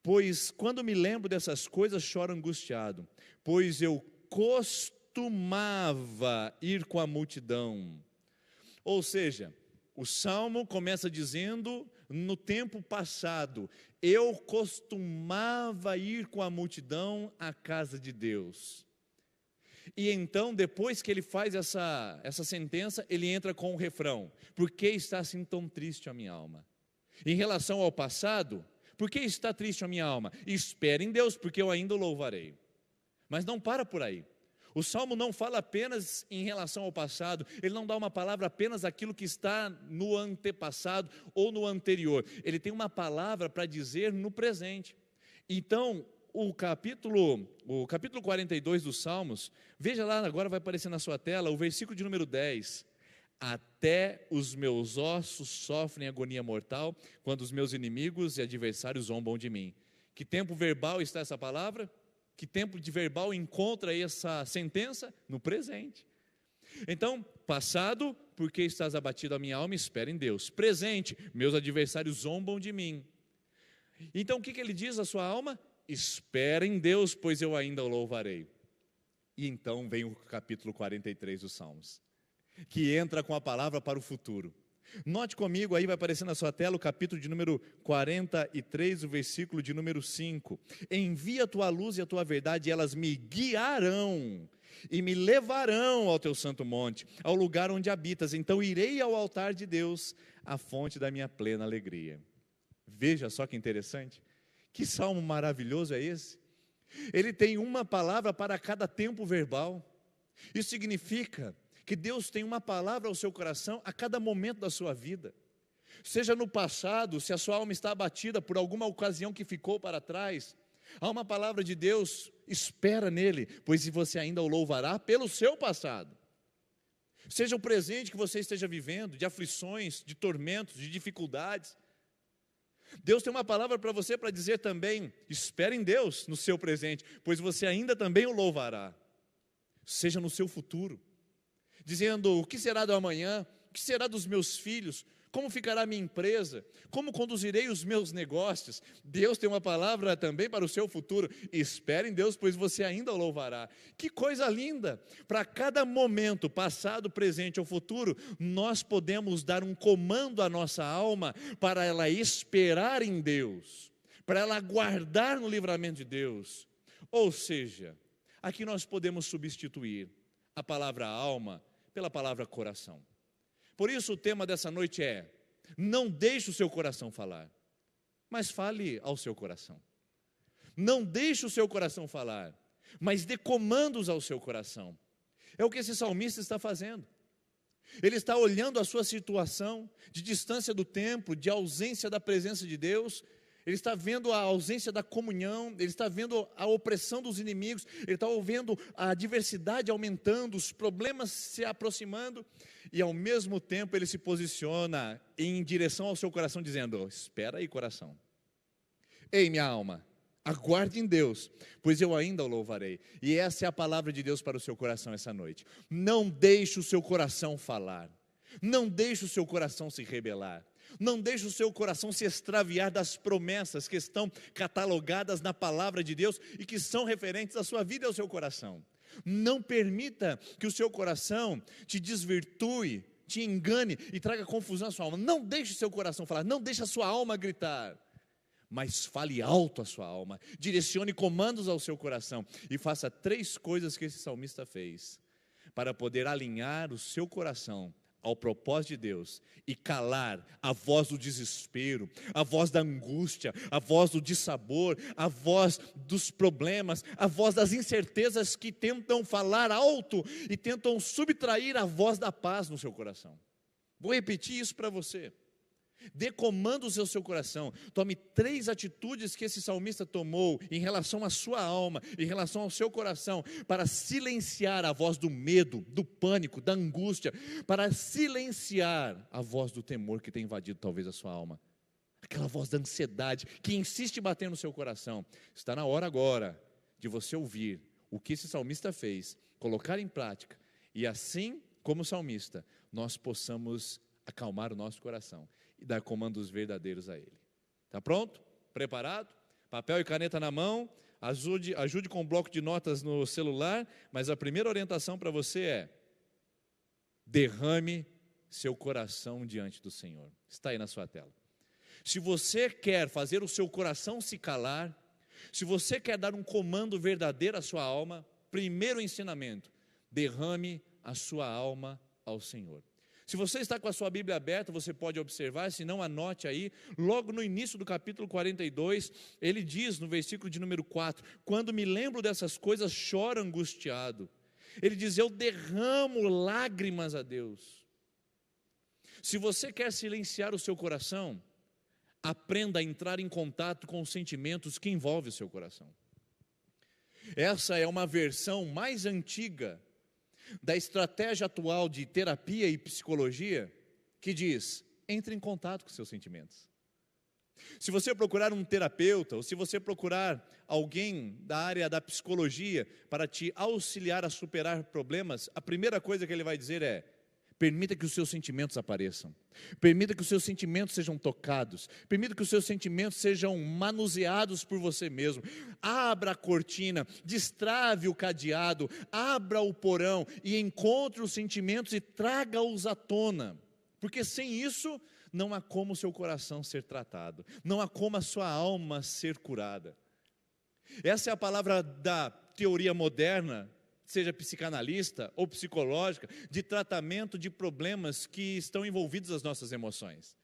Pois quando me lembro dessas coisas, choro angustiado, pois eu costumava ir com a multidão. Ou seja, o Salmo começa dizendo, no tempo passado, eu costumava ir com a multidão à casa de Deus. E então, depois que ele faz essa sentença, ele entra com o refrão: por que está assim tão triste a minha alma? Em relação ao passado, por que está triste a minha alma? Espere em Deus, porque eu ainda o louvarei. Mas não para por aí. O Salmo não fala apenas em relação ao passado, ele não dá uma palavra apenas àquilo que está no antepassado ou no anterior. Ele tem uma palavra para dizer no presente. Então, o capítulo 42 dos Salmos, veja lá, agora vai aparecer na sua tela, o versículo de número 10. Até os meus ossos sofrem agonia mortal, quando os meus inimigos e adversários zombam de mim. Que tempo verbal está essa palavra? Que tempo de verbal encontra essa sentença? No presente. Então, passado, porque estás abatido a minha alma, espera em Deus. Presente, meus adversários zombam de mim. Então, o que ele diz à sua alma? Espera em Deus, pois eu ainda o louvarei. E então vem o capítulo 43 dos Salmos, que entra com a palavra para o futuro. Note comigo, aí vai aparecer na sua tela o capítulo de número 43, o versículo de número 5. Envia a tua luz e a tua verdade, e elas me guiarão e me levarão ao teu santo monte, ao lugar onde habitas. Então irei ao altar de Deus, a fonte da minha plena alegria. Veja só que interessante. Que salmo maravilhoso é esse? Ele tem uma palavra para cada tempo verbal. Isso significa que Deus tem uma palavra ao seu coração a cada momento da sua vida. Seja no passado, se a sua alma está abatida por alguma ocasião que ficou para trás, há uma palavra de Deus, espera nele, pois você ainda o louvará pelo seu passado. Seja o presente que você esteja vivendo, de aflições, de tormentos, de dificuldades, Deus tem uma palavra para você para dizer também: espere em Deus no seu presente, pois você ainda também o louvará. Seja no seu futuro. dizendo: o que será do amanhã? O que será dos meus filhos? Como ficará a minha empresa? Como conduzirei os meus negócios? Deus tem uma palavra também para o seu futuro. Espere em Deus, pois você ainda o louvará. Que coisa linda! Para cada momento, passado, presente ou futuro, nós podemos dar um comando à nossa alma para ela esperar em Deus, para ela aguardar no livramento de Deus. Ou seja, aqui nós podemos substituir a palavra alma pela palavra coração. Por isso o tema dessa noite é: não deixe o seu coração falar, mas fale ao seu coração. Não deixe o seu coração falar, mas dê comandos ao seu coração. É o que esse salmista está fazendo. Ele está olhando a sua situação de distância do templo, de ausência da presença de Deus. Ele está vendo a ausência da comunhão, ele está vendo a opressão dos inimigos, ele está vendo a diversidade aumentando, os problemas se aproximando, e ao mesmo tempo ele se posiciona em direção ao seu coração, dizendo: espera aí, coração. Ei, minha alma, aguarde em Deus, pois eu ainda o louvarei. E essa é a palavra de Deus para o seu coração essa noite. Não deixe o seu coração falar, não deixe o seu coração se rebelar. Não deixe o seu coração se extraviar das promessas que estão catalogadas na palavra de Deus e que são referentes à sua vida e ao seu coração. Não permita que o seu coração te desvirtue, te engane e traga confusão à sua alma. Não deixe o seu coração falar, não deixe a sua alma gritar, mas fale alto a sua alma, direcione comandos ao seu coração e faça 3 coisas que esse salmista fez para poder alinhar o seu coração ao propósito de Deus e calar a voz do desespero, a voz da angústia, a voz do dissabor, a voz dos problemas, a voz das incertezas que tentam falar alto e tentam subtrair a voz da paz no seu coração. Vou repetir isso para você. Dê comandos ao seu coração. Tome 3 atitudes que esse salmista tomou em relação à sua alma, em relação ao seu coração, para silenciar a voz do medo, do pânico, da angústia, para silenciar a voz do temor que tem invadido talvez a sua alma, aquela voz da ansiedade que insiste em bater no seu coração. Está na hora agora de você ouvir o que esse salmista fez, colocar em prática, e assim como o salmista, nós possamos acalmar o nosso coração e dar comandos verdadeiros a Ele. Está pronto? Preparado? Papel e caneta na mão, ajude com um bloco de notas no celular, mas a primeira orientação para você é: derrame seu coração diante do Senhor. Está aí na sua tela. Se você quer fazer o seu coração se calar, se você quer dar um comando verdadeiro à sua alma, primeiro ensinamento: derrame a sua alma ao Senhor. Se você está com a sua Bíblia aberta, você pode observar, se não, anote aí, logo no início do capítulo 42, ele diz no versículo de número 4, quando me lembro dessas coisas, choro angustiado. Ele diz: eu derramo lágrimas a Deus. Se você quer silenciar o seu coração, aprenda a entrar em contato com os sentimentos que envolvem o seu coração. Essa é uma versão mais antiga da estratégia atual de terapia e psicologia, que diz: entre em contato com seus sentimentos. Se você procurar um terapeuta, ou se você procurar alguém da área da psicologia para te auxiliar a superar problemas, a primeira coisa que ele vai dizer é: permita que os seus sentimentos apareçam, permita que os seus sentimentos sejam tocados, permita que os seus sentimentos sejam manuseados por você mesmo. Abra a cortina, destrave o cadeado, abra o porão e encontre os sentimentos e traga-os à tona, porque sem isso não há como o seu coração ser tratado, não há como a sua alma ser curada. Essa é a palavra da teoria moderna, seja psicanalista ou psicológica, de tratamento de problemas que estão envolvidos nas nossas emoções.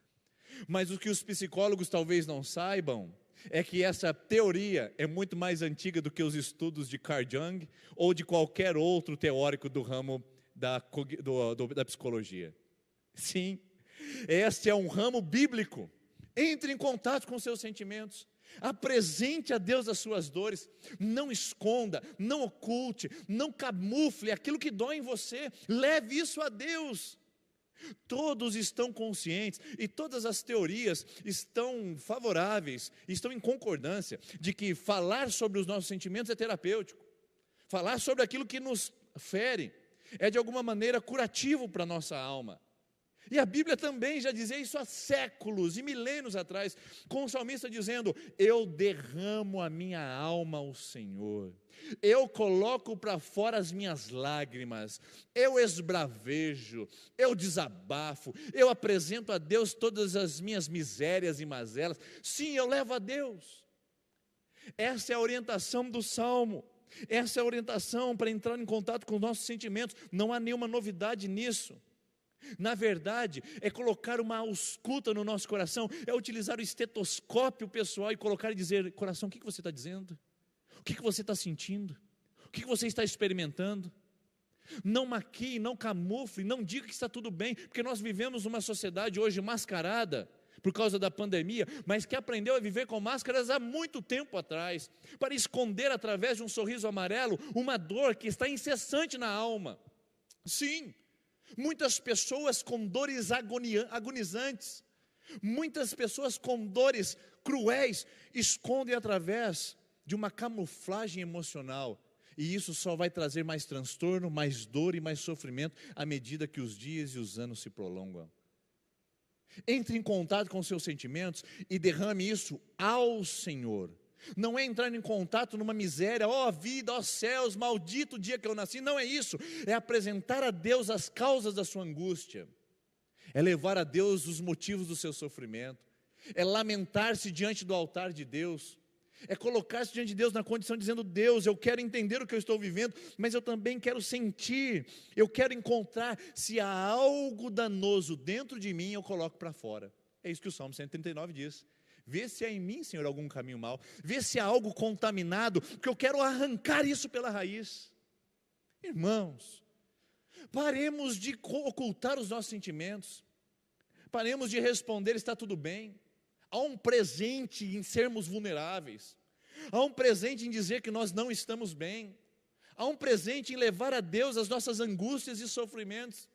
Mas o que os psicólogos talvez não saibam é que essa teoria é muito mais antiga do que os estudos de Carl Jung ou de qualquer outro teórico do ramo da psicologia. Sim, este é um ramo bíblico. Entre em contato com seus sentimentos. Apresente a Deus as suas dores, não esconda, não oculte, não camufle aquilo que dói em você, leve isso a Deus. Todos estão conscientes e todas as teorias estão favoráveis, estão em concordância de que falar sobre os nossos sentimentos é terapêutico. Falar sobre aquilo que nos fere é de alguma maneira curativo para a nossa alma. E a Bíblia também já dizia isso há séculos e milênios atrás, com o salmista dizendo: eu derramo a minha alma ao Senhor, eu coloco para fora as minhas lágrimas, eu esbravejo, eu desabafo, eu apresento a Deus todas as minhas misérias e mazelas. Sim, eu levo a Deus. Essa é a orientação do Salmo, essa é a orientação para entrar em contato com os nossos sentimentos. Não há nenhuma novidade nisso. Na verdade, é colocar uma ausculta no nosso coração, é utilizar o estetoscópio pessoal e colocar e dizer: coração, o que você está dizendo? O que você está sentindo? O que você está experimentando? Não maquie, não camufle, não diga que está tudo bem, porque nós vivemos numa sociedade hoje mascarada por causa da pandemia, mas que aprendeu a viver com máscaras há muito tempo atrás, para esconder através de um sorriso amarelo uma dor que está incessante na alma. Sim, muitas pessoas com dores agonizantes, muitas pessoas com dores cruéis, escondem através de uma camuflagem emocional, e isso só vai trazer mais transtorno, mais dor e mais sofrimento à medida que os dias e os anos se prolongam. Entre em contato com os seus sentimentos e derrame isso ao Senhor. Não é entrar em contato numa miséria: ó vida, ó céus, maldito o dia que eu nasci. Não é isso, é apresentar a Deus as causas da sua angústia, é levar a Deus os motivos do seu sofrimento, é lamentar-se diante do altar de Deus, é colocar-se diante de Deus na condição dizendo: Deus, eu quero entender o que eu estou vivendo, mas eu também quero sentir, eu quero encontrar, se há algo danoso dentro de mim, eu coloco para fora. É isso que o Salmo 139 diz. Vê se há em mim, Senhor, algum caminho mau, vê se há algo contaminado, porque eu quero arrancar isso pela raiz. Irmãos, paremos de ocultar os nossos sentimentos, paremos de responder: está tudo bem. Há um presente em sermos vulneráveis, há um presente em dizer que nós não estamos bem, há um presente em levar a Deus as nossas angústias e sofrimentos,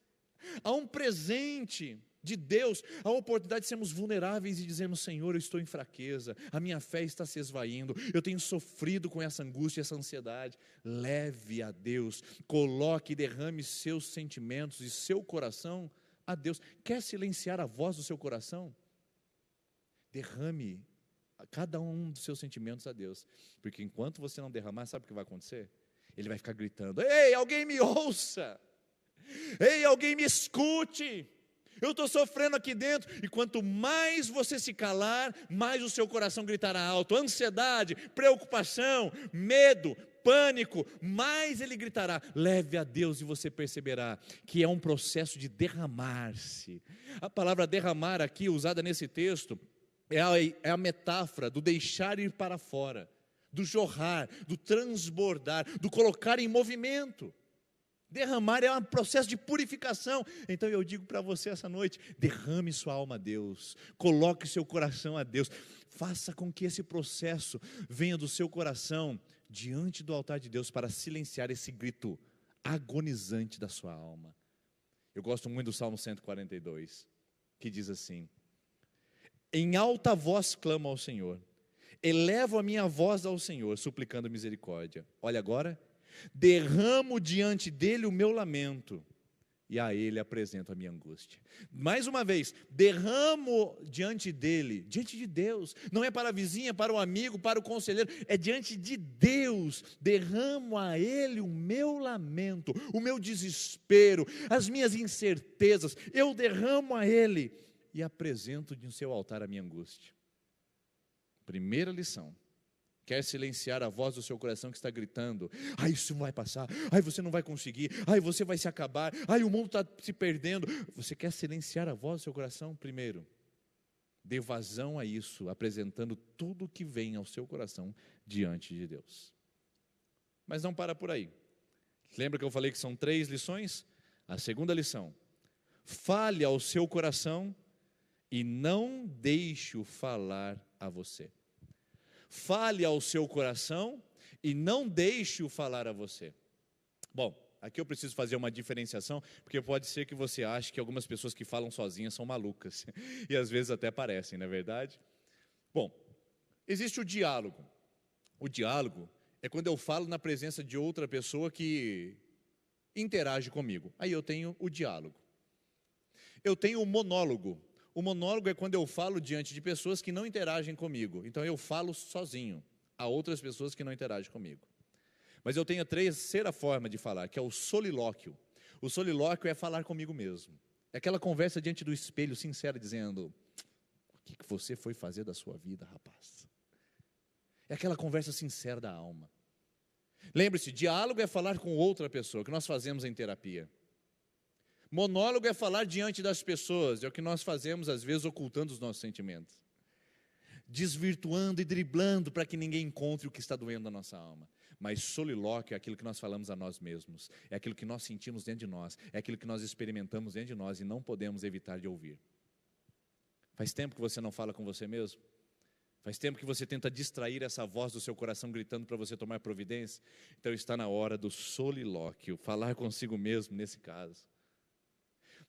há um presente de Deus, a oportunidade de sermos vulneráveis e dizermos: Senhor, eu estou em fraqueza, a minha fé está se esvaindo, eu tenho sofrido com essa angústia e essa ansiedade. Leve a Deus, coloque e derrame seus sentimentos e seu coração a Deus. Quer silenciar a voz do seu coração? Derrame cada um dos seus sentimentos a Deus, porque enquanto você não derramar, sabe o que vai acontecer? Ele vai ficar gritando: ei, alguém me ouça, ei, alguém me escute, eu estou sofrendo aqui dentro. E quanto mais você se calar, mais o seu coração gritará alto. Ansiedade, preocupação, medo, pânico, mais ele gritará. Leve a Deus e você perceberá que é um processo de derramar-se. A palavra derramar aqui, usada nesse texto, é a metáfora do deixar ir para fora, do jorrar, do transbordar, do colocar em movimento. Derramar é um processo de purificação. Então eu digo para você essa noite: derrame sua alma a Deus, coloque seu coração a Deus, faça com que esse processo venha do seu coração diante do altar de Deus, para silenciar esse grito agonizante da sua alma. Eu gosto muito do Salmo 142, que diz assim: em alta voz clamo ao Senhor, elevo a minha voz ao Senhor, suplicando misericórdia. Olha agora: derramo diante dele o meu lamento, e a ele apresento a minha angústia. Mais uma vez, derramo diante dele, diante de Deus. Não é para a vizinha, para o amigo, para o conselheiro, é diante de Deus. Derramo a ele o meu lamento, o meu desespero, as minhas incertezas. Eu derramo a ele e apresento no seu altar a minha angústia. Primeira lição: quer silenciar a voz do seu coração que está gritando: ai, isso não vai passar, ai, você não vai conseguir, ai, você vai se acabar, ai, o mundo está se perdendo. Você quer silenciar a voz do seu coração? Primeiro, dê vazão a isso, apresentando tudo o que vem ao seu coração diante de Deus. Mas não para por aí. Lembra que eu falei que são 3 lições? A segunda lição: fale ao seu coração e não deixe-o falar a você. Fale ao seu coração e não deixe-o falar a você. Bom, aqui eu preciso fazer uma diferenciação, porque pode ser que você ache que algumas pessoas que falam sozinhas são malucas, e às vezes até parecem, não é verdade? Bom, existe o diálogo. O diálogo é quando eu falo na presença de outra pessoa que interage comigo. Aí eu tenho o diálogo. Eu tenho o monólogo. O monólogo é quando eu falo diante de pessoas que não interagem comigo. Então eu falo sozinho a outras pessoas que não interagem comigo. Mas eu tenho a terceira forma de falar, que é o solilóquio. O solilóquio é falar comigo mesmo. É aquela conversa diante do espelho, sincera, dizendo: o que você foi fazer da sua vida, rapaz? É aquela conversa sincera da alma. Lembre-se, diálogo é falar com outra pessoa, que nós fazemos em terapia. Monólogo é falar diante das pessoas, é o que nós fazemos às vezes ocultando os nossos sentimentos. Desvirtuando e driblando para que ninguém encontre o que está doendo na nossa alma. Mas solilóquio é aquilo que nós falamos a nós mesmos, é aquilo que nós sentimos dentro de nós, é aquilo que nós experimentamos dentro de nós e não podemos evitar de ouvir. Faz tempo que você não fala com você mesmo? Faz tempo que você tenta distrair essa voz do seu coração gritando para você tomar providência? Então está na hora do solilóquio, falar consigo mesmo nesse caso.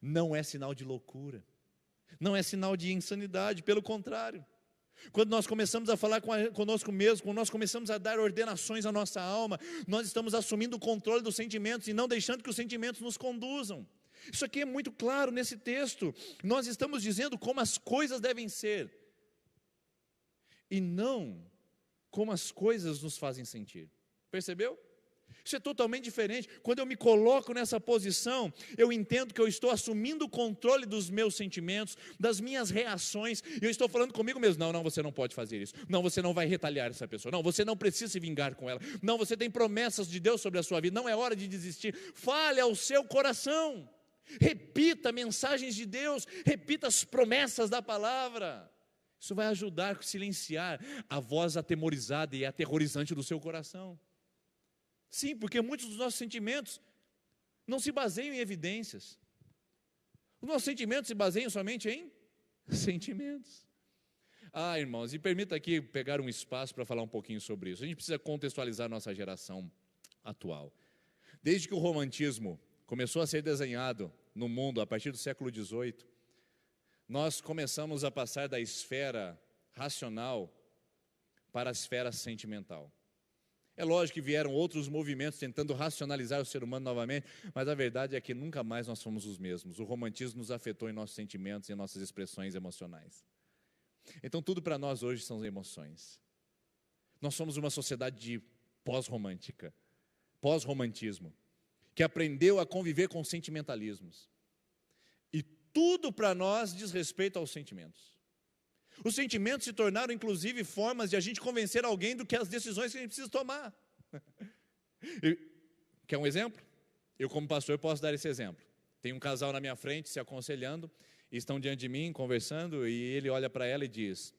Não é sinal de loucura, não é sinal de insanidade, pelo contrário. Quando nós começamos a falar conosco mesmo, quando nós começamos a dar ordenações à nossa alma, nós estamos assumindo o controle dos sentimentos e não deixando que os sentimentos nos conduzam. Isso aqui é muito claro nesse texto. Nós estamos dizendo como as coisas devem ser e não como as coisas nos fazem sentir. Percebeu? Isso é totalmente diferente. Quando eu me coloco nessa posição, eu entendo que eu estou assumindo o controle dos meus sentimentos, das minhas reações, e eu estou falando comigo mesmo: não, você não pode fazer isso, não, você não vai retaliar essa pessoa, não, você não precisa se vingar com ela, não, você tem promessas de Deus sobre a sua vida, não é hora de desistir. Fale ao seu coração, repita mensagens de Deus, repita as promessas da palavra. Isso vai ajudar a silenciar a voz atemorizada e aterrorizante do seu coração. Sim, porque muitos dos nossos sentimentos não se baseiam em evidências. Os nossos sentimentos se baseiam somente em sentimentos. Irmãos, e permita aqui pegar um espaço para falar um pouquinho sobre isso. A gente precisa contextualizar a nossa geração atual. Desde que o romantismo começou a ser desenhado no mundo a partir do século XVIII, nós começamos a passar da esfera racional para a esfera sentimental. É lógico que vieram outros movimentos tentando racionalizar o ser humano novamente, mas a verdade é que nunca mais nós fomos os mesmos. O romantismo nos afetou em nossos sentimentos e em nossas expressões emocionais. Então tudo para nós hoje são emoções. Nós somos uma sociedade de pós-romântica, pós-romantismo, que aprendeu a conviver com sentimentalismos. E tudo para nós diz respeito aos sentimentos. Os sentimentos se tornaram, inclusive, formas de a gente convencer alguém do que as decisões que a gente precisa tomar. Quer um exemplo? Eu, como pastor, posso dar esse exemplo. Tem um casal na minha frente se aconselhando, e estão diante de mim conversando, e ele olha para ela e diz: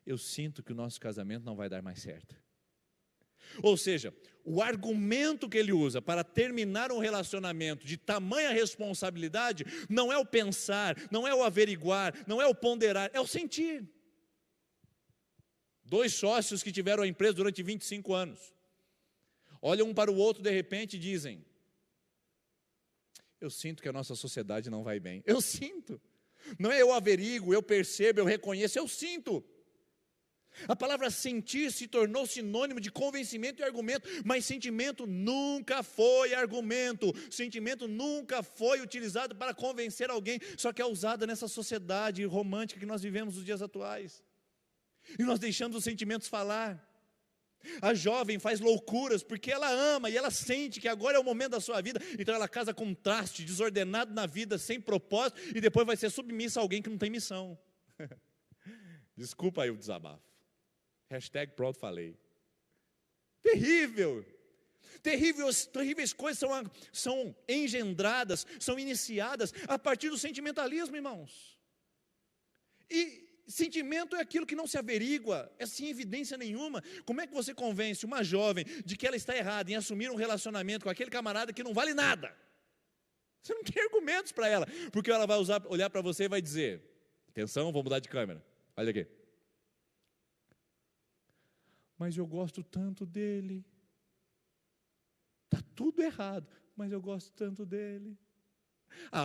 eu sinto que o nosso casamento não vai dar mais certo. Ou seja, o argumento que ele usa para terminar um relacionamento de tamanha responsabilidade não é o pensar, não é o averiguar, não é o ponderar, é o sentir. 2 sócios que tiveram a empresa durante 25 anos, olham um para o outro de repente e dizem: eu sinto que a nossa sociedade não vai bem. Eu sinto. Não é eu averiguo, eu percebo, eu reconheço, eu sinto. A palavra sentir se tornou sinônimo de convencimento e argumento, mas sentimento nunca foi argumento, sentimento nunca foi utilizado para convencer alguém, só que é usado nessa sociedade romântica que nós vivemos nos dias atuais, e nós deixamos os sentimentos falar. A jovem faz loucuras porque ela ama e ela sente que agora é o momento da sua vida, então ela casa com um traste desordenado na vida, sem propósito, e depois vai ser submissa a alguém que não tem missão. Desculpa aí o desabafo. #pronto falei. Terrível. Terríveis coisas são engendradas, são iniciadas a partir do sentimentalismo, irmãos. E sentimento é aquilo que não se averigua, é sem evidência nenhuma. Como é que você convence uma jovem de que ela está errada em assumir um relacionamento com aquele camarada que não vale nada? Você não tem argumentos para ela, porque ela vai olhar para você e vai dizer: atenção, vou mudar de câmera, olha aqui. Mas eu gosto tanto dele. Está tudo errado, mas eu gosto tanto dele.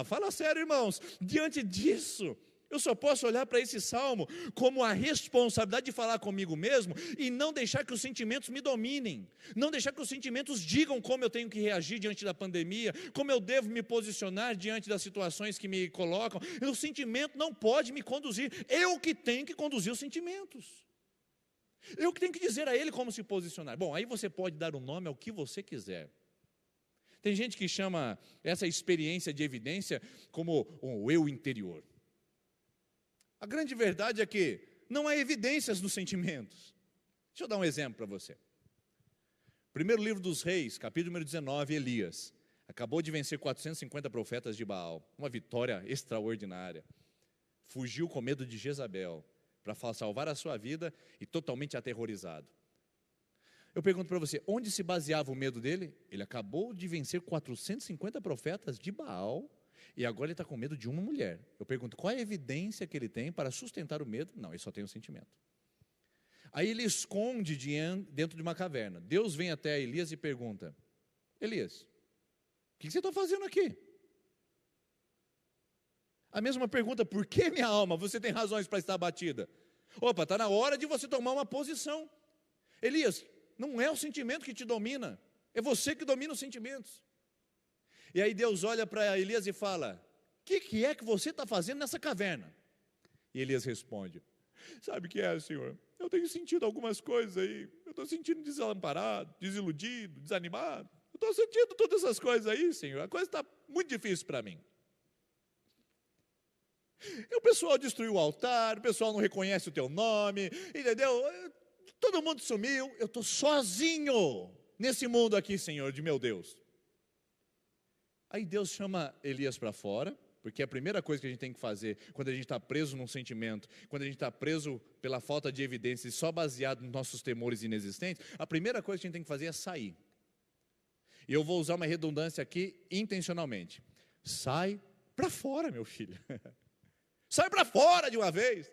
Fala sério, irmãos. Diante disso, Eu só posso olhar para esse salmo como a responsabilidade de falar comigo mesmo e não deixar que os sentimentos me dominem, não deixar que os sentimentos digam como eu tenho que reagir diante da pandemia, como eu devo me posicionar diante das situações que me colocam. O sentimento não pode me conduzir, eu que tenho que conduzir os sentimentos. Eu que tenho que dizer a ele como se posicionar. Bom, aí você pode dar o nome ao que você quiser. Tem gente que chama essa experiência de evidência como o eu interior. A grande verdade é que não há evidências nos sentimentos. Deixa eu dar um exemplo para você. Primeiro livro dos Reis, capítulo número 19, Elias. Acabou de vencer 450 profetas de Baal. Uma vitória extraordinária. Fugiu com medo de Jezabel para salvar a sua vida e totalmente aterrorizado. Eu pergunto para você, onde se baseava o medo dele? Ele acabou de vencer 450 profetas de Baal e agora ele está com medo de uma mulher. Eu pergunto, qual é a evidência que ele tem para sustentar o medo? Não, ele só tem o sentimento. Aí ele esconde dentro de uma caverna. Deus vem até Elias e pergunta, Elias, o que você está fazendo aqui? A mesma pergunta, por que minha alma? Você tem razões para estar abatida. Opa, está na hora de você tomar uma posição. Elias, não é o sentimento que te domina, é você que domina os sentimentos. E aí Deus olha para Elias e fala, o que é que você está fazendo nessa caverna? E Elias responde, sabe o que é, Senhor? Eu tenho sentido algumas coisas aí, eu estou sentindo desamparado, desiludido, desanimado, eu estou sentindo todas essas coisas aí, Senhor, a coisa está muito difícil para mim. E o pessoal destruiu o altar, o pessoal não reconhece o teu nome, entendeu? Todo mundo sumiu, eu estou sozinho nesse mundo aqui, Senhor, de meu Deus. Aí Deus chama Elias para fora, porque a primeira coisa que a gente tem que fazer, quando a gente está preso num sentimento, quando a gente está preso pela falta de evidência e só baseado nos nossos temores inexistentes, a primeira coisa que a gente tem que fazer é sair. E eu vou usar uma redundância aqui intencionalmente. Sai para fora, meu filho. Sai para fora de uma vez.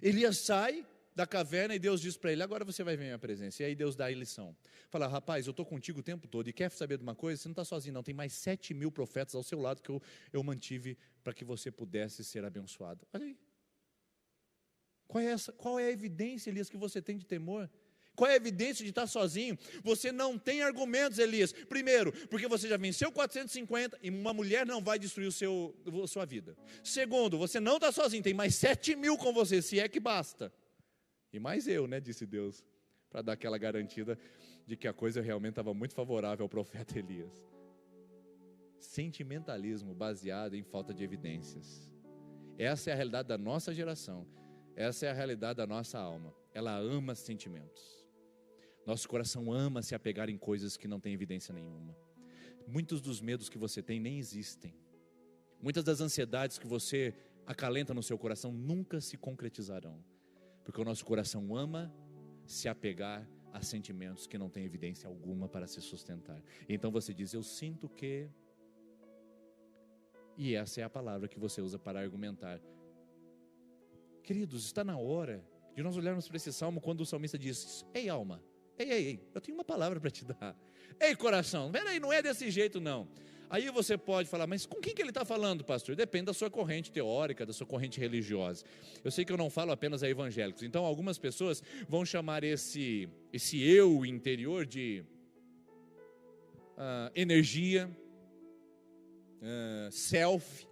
Elias sai da caverna e Deus diz para ele, agora você vai ver minha presença. E aí Deus dá a lição. Fala, rapaz, eu estou contigo o tempo todo e quer saber de uma coisa? Você não está sozinho não, tem mais 7.000 profetas ao seu lado que eu mantive para que você pudesse ser abençoado. Olha aí. Qual é a evidência, Elias, que você tem de temor? Qual é a evidência de estar sozinho? Você não tem argumentos, Elias. Primeiro, porque você já venceu 450 e uma mulher não vai destruir a sua vida. Segundo, você não está sozinho, tem mais 7.000 com você, se é que basta. E mais eu, né, disse Deus, para dar aquela garantida de que a coisa realmente estava muito favorável ao profeta Elias. Sentimentalismo baseado em falta de evidências. Essa é a realidade da nossa geração. Essa é a realidade da nossa alma. Ela ama sentimentos. Nosso coração ama se apegar em coisas que não têm evidência nenhuma. Muitos dos medos que você tem nem existem. Muitas das ansiedades que você acalenta no seu coração nunca se concretizarão. Porque o nosso coração ama se apegar a sentimentos que não têm evidência alguma para se sustentar. Então você diz, eu sinto que... E essa é a palavra que você usa para argumentar. Queridos, está na hora de nós olharmos para esse salmo quando o salmista diz, ei alma, ei, eu tenho uma palavra para te dar. Ei coração, peraí, não é desse jeito não. Aí você pode falar, mas com quem que ele está falando, pastor? Depende da sua corrente teórica, da sua corrente religiosa. Eu sei que eu não falo apenas a evangélicos, então algumas pessoas vão chamar esse eu interior de energia, self.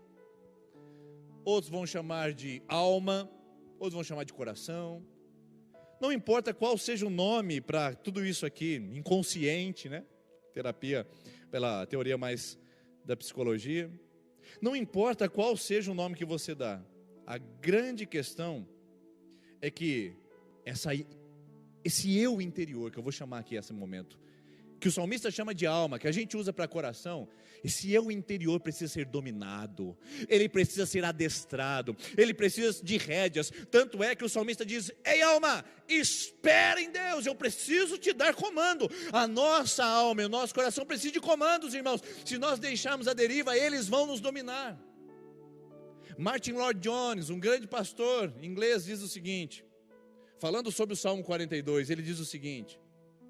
Outros vão chamar de alma, outros vão chamar de coração. Não importa qual seja o nome para tudo isso aqui, inconsciente, né? Terapia pela teoria mais da psicologia. Não importa qual seja o nome que você dá. A grande questão é que esse eu interior, que eu vou chamar aqui nesse momento, que o salmista chama de alma, que a gente usa para coração, esse eu interior precisa ser dominado, ele precisa ser adestrado, ele precisa de rédeas. Tanto é que o salmista diz, ei alma, espera em Deus, eu preciso te dar comando. A nossa alma e o nosso coração precisam de comandos, irmãos. Se nós deixarmos a deriva, eles vão nos dominar. Martin Lloyd-Jones, um grande pastor inglês, diz o seguinte, falando sobre o Salmo 42, ele diz o seguinte,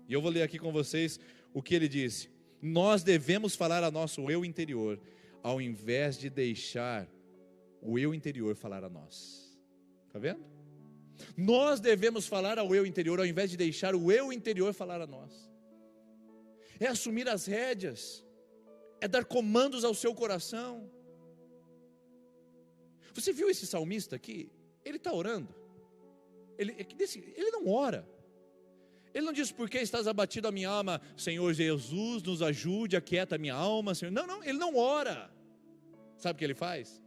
e eu vou ler aqui com vocês o que ele disse. Nós devemos falar a nosso eu interior, ao invés de deixar o eu interior falar a nós. Está vendo? Nós devemos falar ao eu interior, ao invés de deixar o eu interior falar a nós. É assumir as rédeas, é dar comandos ao seu coração. Você viu esse salmista aqui? Ele está orando. Ele não ora. Ele não diz: por que estás abatido a minha alma? Senhor Jesus, nos ajude, aquieta a minha alma, Senhor. Não, ele não ora. Sabe o que ele faz?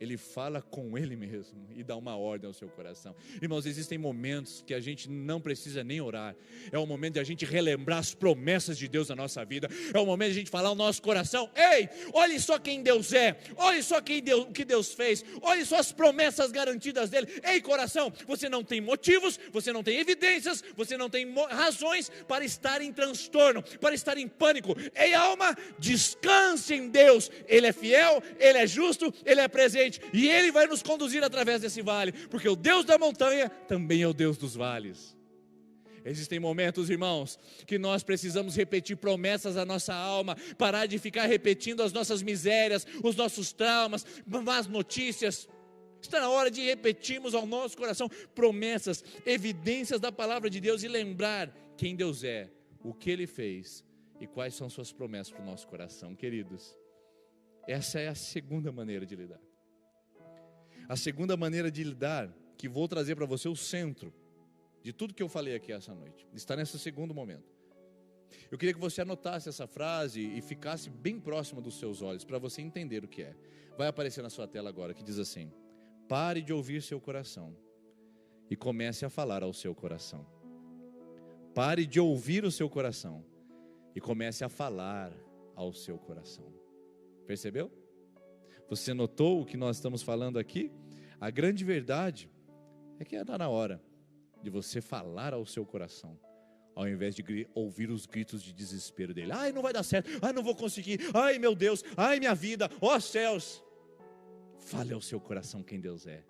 Ele fala com ele mesmo e dá uma ordem ao seu coração. Irmãos, existem momentos que a gente não precisa nem orar. É o momento de a gente relembrar as promessas de Deus na nossa vida. É o momento de a gente falar ao nosso coração: ei, olhe só quem Deus é. Olhe só o que Deus fez. Olhe só as promessas garantidas dele. Ei, coração, você não tem motivos, você não tem evidências, você não tem razões para estar em transtorno, para estar em pânico. Ei, alma, descanse em Deus. Ele é fiel, Ele é justo, Ele é presente. E Ele vai nos conduzir através desse vale, porque o Deus da montanha também é o Deus dos vales. Existem momentos, irmãos, que nós precisamos repetir promessas à nossa alma, parar de ficar repetindo as nossas misérias, os nossos traumas, más notícias. Está na hora de repetirmos ao nosso coração promessas, evidências da palavra de Deus e lembrar quem Deus é, o que Ele fez e quais são suas promessas para o nosso coração. Queridos, essa é a segunda maneira de lidar. A segunda maneira de lidar, que vou trazer para você o centro de tudo que eu falei aqui essa noite, está nesse segundo momento. Eu queria que você anotasse essa frase e ficasse bem próximo dos seus olhos, para você entender o que é. Vai aparecer na sua tela agora, que diz assim: pare de ouvir seu coração e comece a falar ao seu coração. Pare de ouvir o seu coração e comece a falar ao seu coração. Percebeu? Você notou o que nós estamos falando aqui? A grande verdade é que está na hora de você falar ao seu coração, ao invés de ouvir os gritos de desespero dele. Ai, não vai dar certo, ai, não vou conseguir, ai, meu Deus, ai, minha vida, ó céus. Fale ao seu coração quem Deus é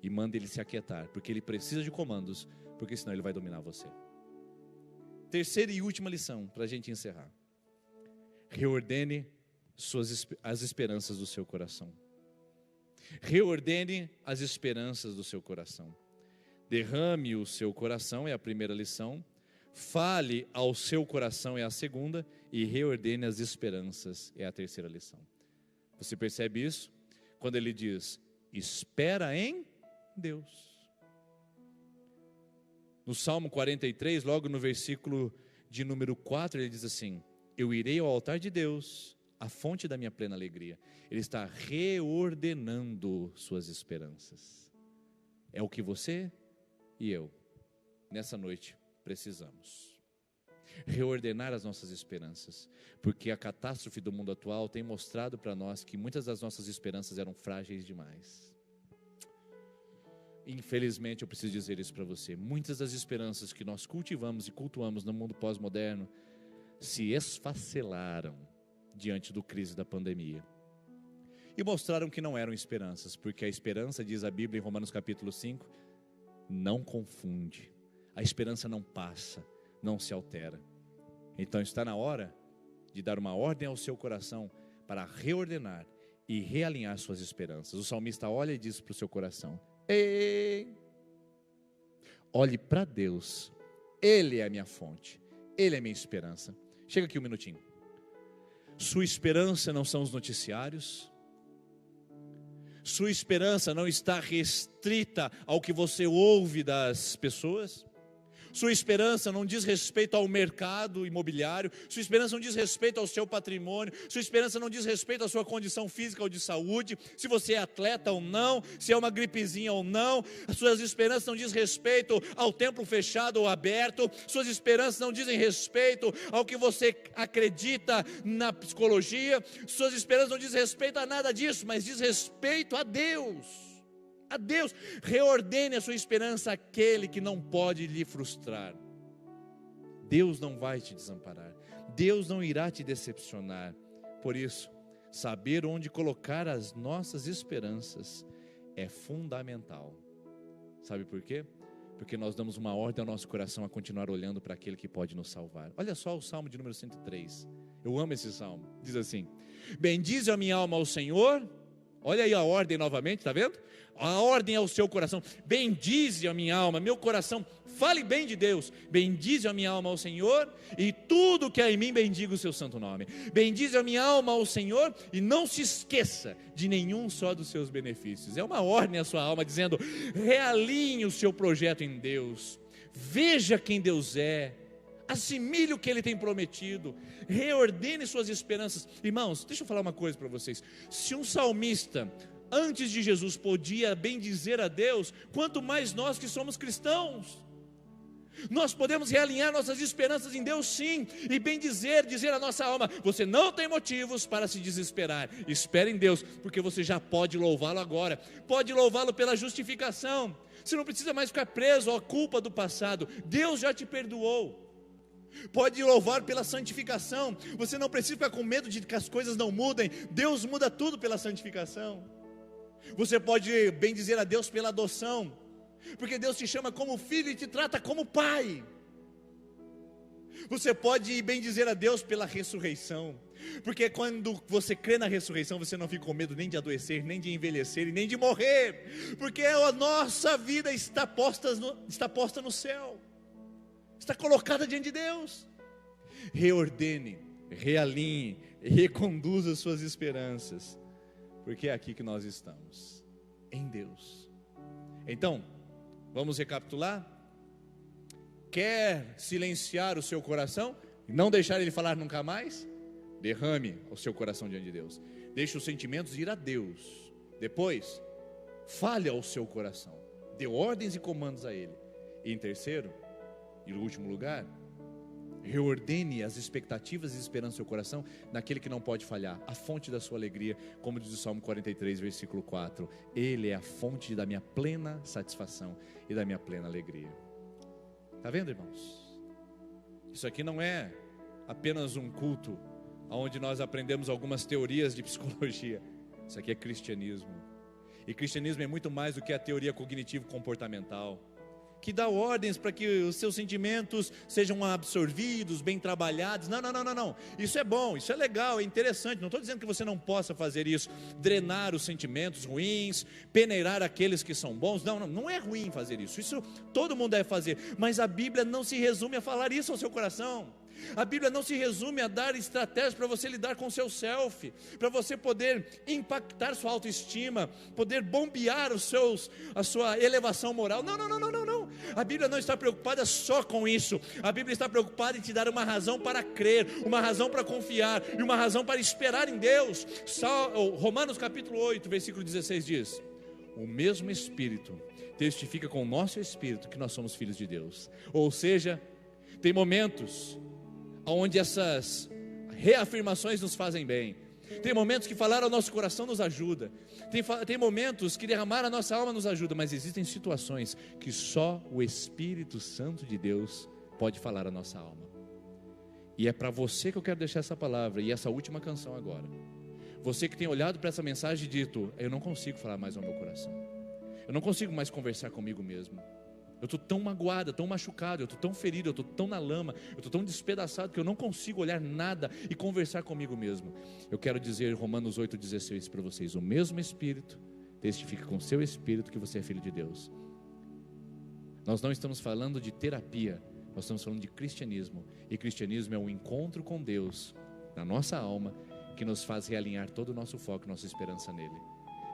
e mande ele se aquietar, porque ele precisa de comandos, porque senão ele vai dominar você. Terceira e última lição para a gente encerrar: reordene as esperanças do seu coração. Reordene as esperanças do seu coração. Derrame o seu coração, é a primeira lição. Fale ao seu coração, é a segunda. E reordene as esperanças, é a terceira lição. Você percebe isso? Quando ele diz: espera em Deus. No Salmo 43, logo no versículo de número 4, ele diz assim: eu irei ao altar de Deus, a fonte da minha plena alegria. Ele está reordenando suas esperanças. É o que você e eu, nessa noite, precisamos. Reordenar as nossas esperanças, porque a catástrofe do mundo atual tem mostrado para nós que muitas das nossas esperanças eram frágeis demais. Infelizmente, eu preciso dizer isso para você. Muitas das esperanças que nós cultivamos e cultuamos no mundo pós-moderno se esfacelaram diante do crise da pandemia. E mostraram que não eram esperanças, porque a esperança, diz a Bíblia em Romanos capítulo 5, não confunde. A esperança não passa, não se altera. Então está na hora de dar uma ordem ao seu coração para reordenar e realinhar suas esperanças. O salmista olha e diz para o seu coração: ei, olhe para Deus, Ele é a minha fonte, Ele é a minha esperança. Chega aqui um minutinho. Sua esperança não são os noticiários. Sua esperança não está restrita ao que você ouve das pessoas. Sua esperança não diz respeito ao mercado imobiliário. Sua esperança não diz respeito ao seu patrimônio. Sua esperança não diz respeito à sua condição física ou de saúde, se você é atleta ou não, se é uma gripezinha ou não. As suas esperanças não diz respeito ao templo fechado ou aberto. Suas esperanças não dizem respeito ao que você acredita na psicologia. Suas esperanças não diz respeito a nada disso, mas diz respeito a Deus. A Deus. Reordene a sua esperança àquele que não pode lhe frustrar. Deus não vai te desamparar, Deus não irá te decepcionar. Por isso, saber onde colocar as nossas esperanças é fundamental. Sabe por quê? Porque nós damos uma ordem ao nosso coração a continuar olhando para aquele que pode nos salvar. Olha só o Salmo de número 103. Eu amo esse Salmo. Diz assim: bendize a minha alma ao Senhor, Olha aí a ordem novamente, está vendo? A ordem é o seu coração. Bendize a minha alma, meu coração, fale bem de Deus. Bendize a minha alma ao Senhor, e tudo que há em mim bendiga o seu santo nome. Bendize a minha alma ao Senhor, e não se esqueça de nenhum só dos seus benefícios. É uma ordem à sua alma, dizendo: realinhe o seu projeto em Deus, veja quem Deus é, assimile o que Ele tem prometido, reordene suas esperanças. Irmãos, deixa eu falar uma coisa para vocês. Se um salmista antes de Jesus podia bendizer a Deus, quanto mais nós que somos cristãos. Nós podemos realinhar nossas esperanças em Deus, sim, e bendizer, dizer à nossa alma: você não tem motivos para se desesperar, espere em Deus, porque você já pode louvá-lo agora, pode louvá-lo pela justificação. Você não precisa mais ficar preso à culpa do passado, Deus já te perdoou. Pode louvar pela santificação, você não precisa ficar com medo de que as coisas não mudem, Deus muda tudo pela santificação. Você pode bendizer a Deus pela adoção, porque Deus te chama como filho e te trata como pai. Você pode bendizer a Deus pela ressurreição, porque quando você crê na ressurreição, você não fica com medo nem de adoecer, nem de envelhecer e nem de morrer, porque a nossa vida está posta no céu, está colocada diante de Deus. Reordene, realinhe, reconduza suas esperanças, porque é aqui que nós estamos, em Deus. Então, vamos recapitular? Quer silenciar o seu coração e não deixar ele falar nunca mais? Derrame o seu coração diante de Deus, deixe os sentimentos ir a Deus. Depois, fale ao seu coração, dê ordens e comandos a Ele. E em terceiro e no último lugar, reordene as expectativas e esperanças do seu coração naquele que não pode falhar, a fonte da sua alegria, como diz o Salmo 43, versículo 4: Ele é a fonte da minha plena satisfação e da minha plena alegria. Está vendo, irmãos? Isso aqui não é apenas um culto onde nós aprendemos algumas teorias de psicologia. Isso aqui é cristianismo. E cristianismo é muito mais do que a teoria cognitivo-comportamental, que dá ordens para que os seus sentimentos sejam absorvidos, bem trabalhados. Não. Isso é bom, isso é legal, é interessante. Não estou dizendo que você não possa fazer isso, drenar os sentimentos ruins, peneirar aqueles que são bons. Não é ruim fazer isso. Isso todo mundo deve fazer. Mas a Bíblia não se resume a falar isso ao seu coração. A Bíblia não se resume a dar estratégias para você lidar com o seu self, para você poder impactar sua autoestima, poder bombear a sua elevação moral. Não. A Bíblia não está preocupada só com isso. A Bíblia está preocupada em te dar uma razão para crer, uma razão para confiar e uma razão para esperar em Deus. Romanos capítulo 8, versículo 16 diz: o mesmo Espírito testifica com o nosso Espírito que nós somos filhos de Deus. Ou seja, tem momentos onde essas reafirmações nos fazem bem. Tem momentos que falar ao nosso coração nos ajuda. Tem momentos que derramar a nossa alma nos ajuda. Mas existem situações que só o Espírito Santo de Deus pode falar à nossa alma. E é para você que eu quero deixar essa palavra e essa última canção agora. Você que tem olhado para essa mensagem e dito: eu não consigo falar mais ao meu coração, eu não consigo mais conversar comigo mesmo. Eu estou tão magoado, tão machucado, eu estou tão ferido, eu estou tão na lama, eu estou tão despedaçado que eu não consigo olhar nada e conversar comigo mesmo. Eu quero dizer Romanos 8,16 para vocês: o mesmo Espírito testifica com o seu Espírito que você é filho de Deus. Nós não estamos falando de terapia, nós estamos falando de cristianismo. E cristianismo é um encontro com Deus na nossa alma, que nos faz realinhar todo o nosso foco, nossa esperança nele.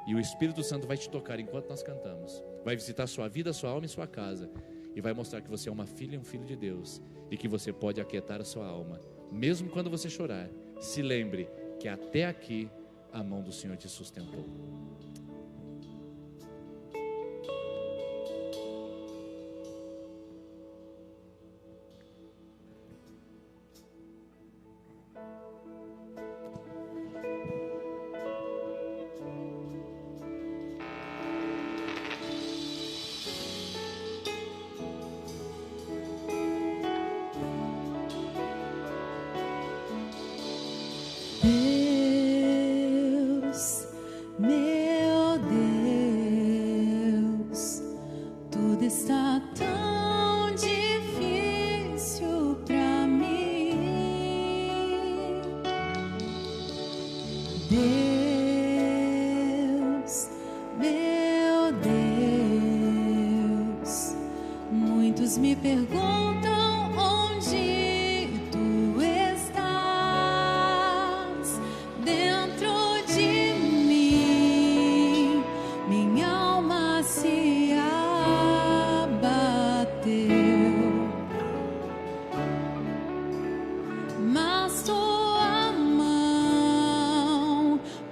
E o Espírito Santo vai te tocar enquanto nós cantamos, vai visitar sua vida, sua alma e sua casa, e vai mostrar que você é uma filha e um filho de Deus, e que você pode aquietar a sua alma. Mesmo quando você chorar, se lembre que até aqui a mão do Senhor te sustentou.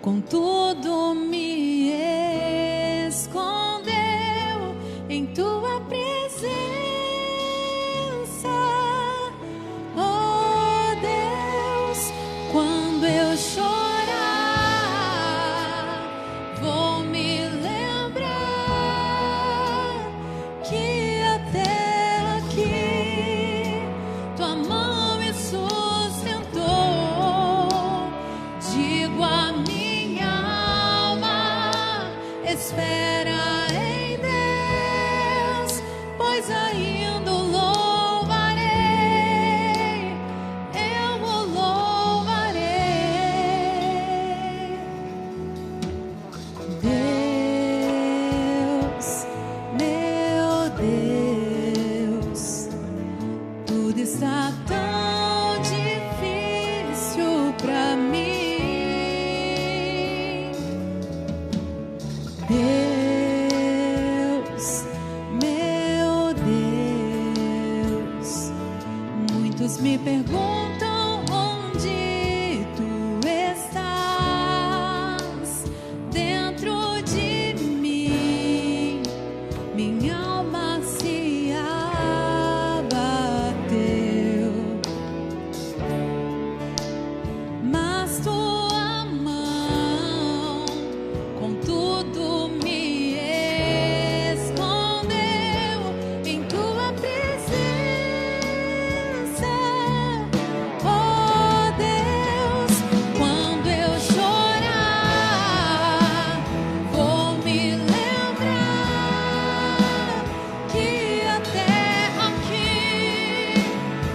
contudo me escondeu em tua presença, oh Deus. Quando eu chorar, vou me lembrar que até aqui tua mão me sustentou. Digo a minha alma, espera em Deus, pois ainda o louvarei, eu o louvarei. Deus, meu Deus, tudo está tão difícil pra mim. Deus, meu Deus, muitos me perguntam onde tu estás. Dentro de mim, minha alma se abateu, mas tua mão contudo me escondeu em tua presença, oh Deus. Quando eu chorar, vou me lembrar que até aqui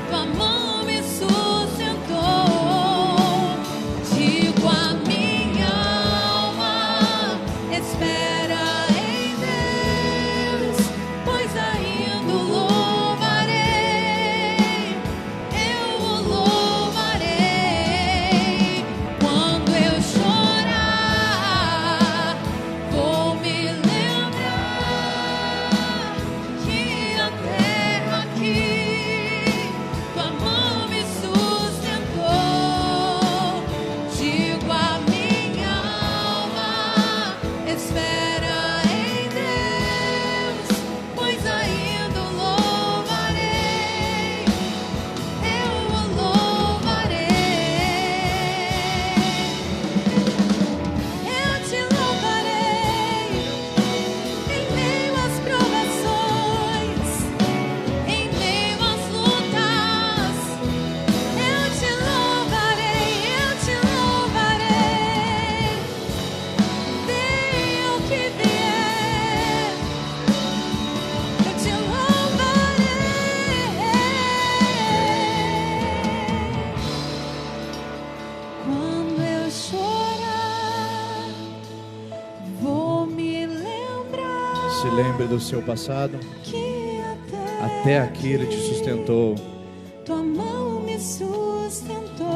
tua mão me sustentou. Digo a minha alma, espera em Deus, pois ainda o louvarei, eu o louvarei. Quando eu chorar, vou me lembrar que até aqui tua mão me sustentou. Digo a minha alma, espera em Deus, pois ainda o louvarei, eu o louvarei. Eu te louvarei em meio às provações, em meio às lutas. Eu te louvarei, eu te louvarei. Venha o que vier, eu te louvarei. Quando eu chorar, vou me lembrar Se lembre do seu passado. que Até aqui Ele te sustentou. tua mão me sustentou.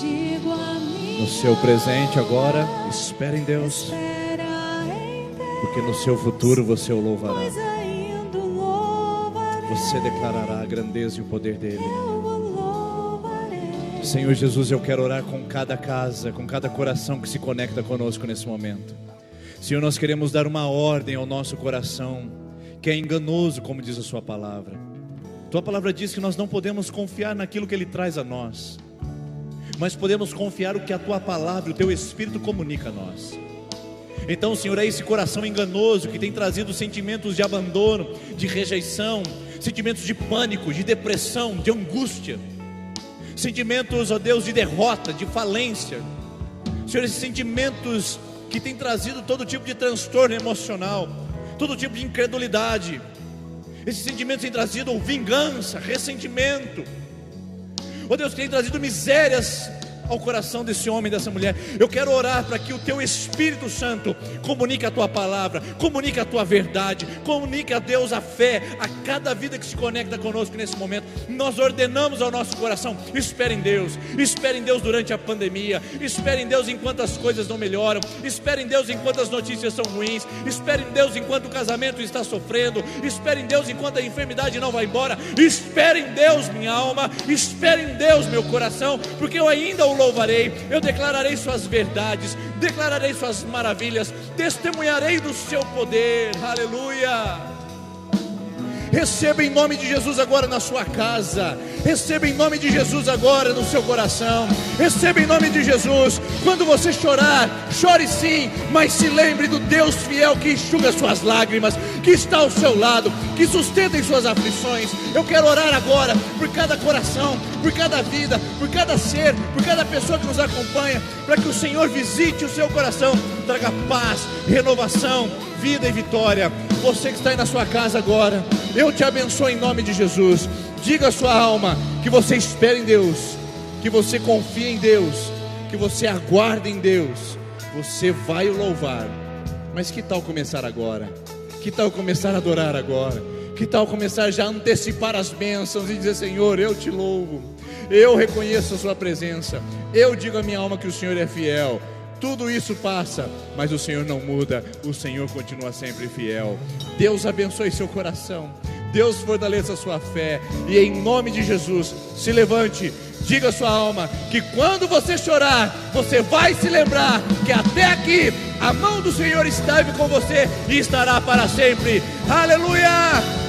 Digo a mim, No seu presente agora, espere em Deus, espera em Deus, porque no seu futuro você o louvará. pois ainda o louvarei, Você declarará a grandeza e o poder dele. eu o louvarei. Senhor Jesus, eu quero orar com cada casa, com cada coração que se conecta conosco nesse momento. Senhor, nós queremos dar uma ordem ao nosso coração, que é enganoso, como diz a sua palavra. Tua palavra diz que nós não podemos confiar naquilo que Ele traz a nós, mas podemos confiar no que a Tua palavra, o Teu Espírito comunica a nós. Então, Senhor, é esse coração enganoso que tem trazido sentimentos de abandono, de rejeição, sentimentos de pânico, de depressão, de angústia, sentimentos, ó Deus, de derrota, de falência. Senhor, esses sentimentos que têm trazido todo tipo de transtorno emocional, todo tipo de incredulidade. Esses sentimentos têm trazido vingança, ressentimento. Ó Deus, que tem trazido misérias ao coração desse homem, dessa mulher. Eu quero orar para que o Teu Espírito Santo comunique a Tua palavra, comunique a Tua verdade, comunique a Deus a fé, a cada vida que se conecta conosco nesse momento. Nós ordenamos ao nosso coração: espere em Deus durante a pandemia, espere em Deus enquanto as coisas não melhoram, espere em Deus enquanto as notícias são ruins, espere em Deus enquanto o casamento está sofrendo, espere em Deus enquanto a enfermidade não vai embora. Espere em Deus, minha alma, espere em Deus, meu coração, porque eu ainda o louvarei, eu declararei suas verdades, declararei suas maravilhas, testemunharei do seu poder. Aleluia. Receba em nome de Jesus agora na sua casa, receba em nome de Jesus agora no seu coração, receba em nome de Jesus. Quando você chorar, chore sim, mas se lembre do Deus fiel que enxuga suas lágrimas, que está ao seu lado, que sustenta em suas aflições. Eu quero orar agora por cada coração, por cada vida, por cada ser, por cada pessoa que nos acompanha, para que o Senhor visite o seu coração, traga paz, renovação, vida e vitória. Você que está aí na sua casa agora, eu te abençoo em nome de Jesus. Diga à sua alma que você espera em Deus, que você confia em Deus, que você aguarda em Deus. Você vai o louvar. Mas que tal começar agora? Que tal começar a adorar agora? Que tal começar já a antecipar as bênçãos e dizer: Senhor, eu te louvo, eu reconheço a sua presença, eu digo à minha alma que o Senhor é fiel. Tudo isso passa, mas o Senhor não muda, o Senhor continua sempre fiel. Deus abençoe seu coração, Deus fortaleça a sua fé, e em nome de Jesus, se levante, diga à sua alma que quando você chorar, você vai se lembrar que até aqui a mão do Senhor esteve com você e estará para sempre. Aleluia!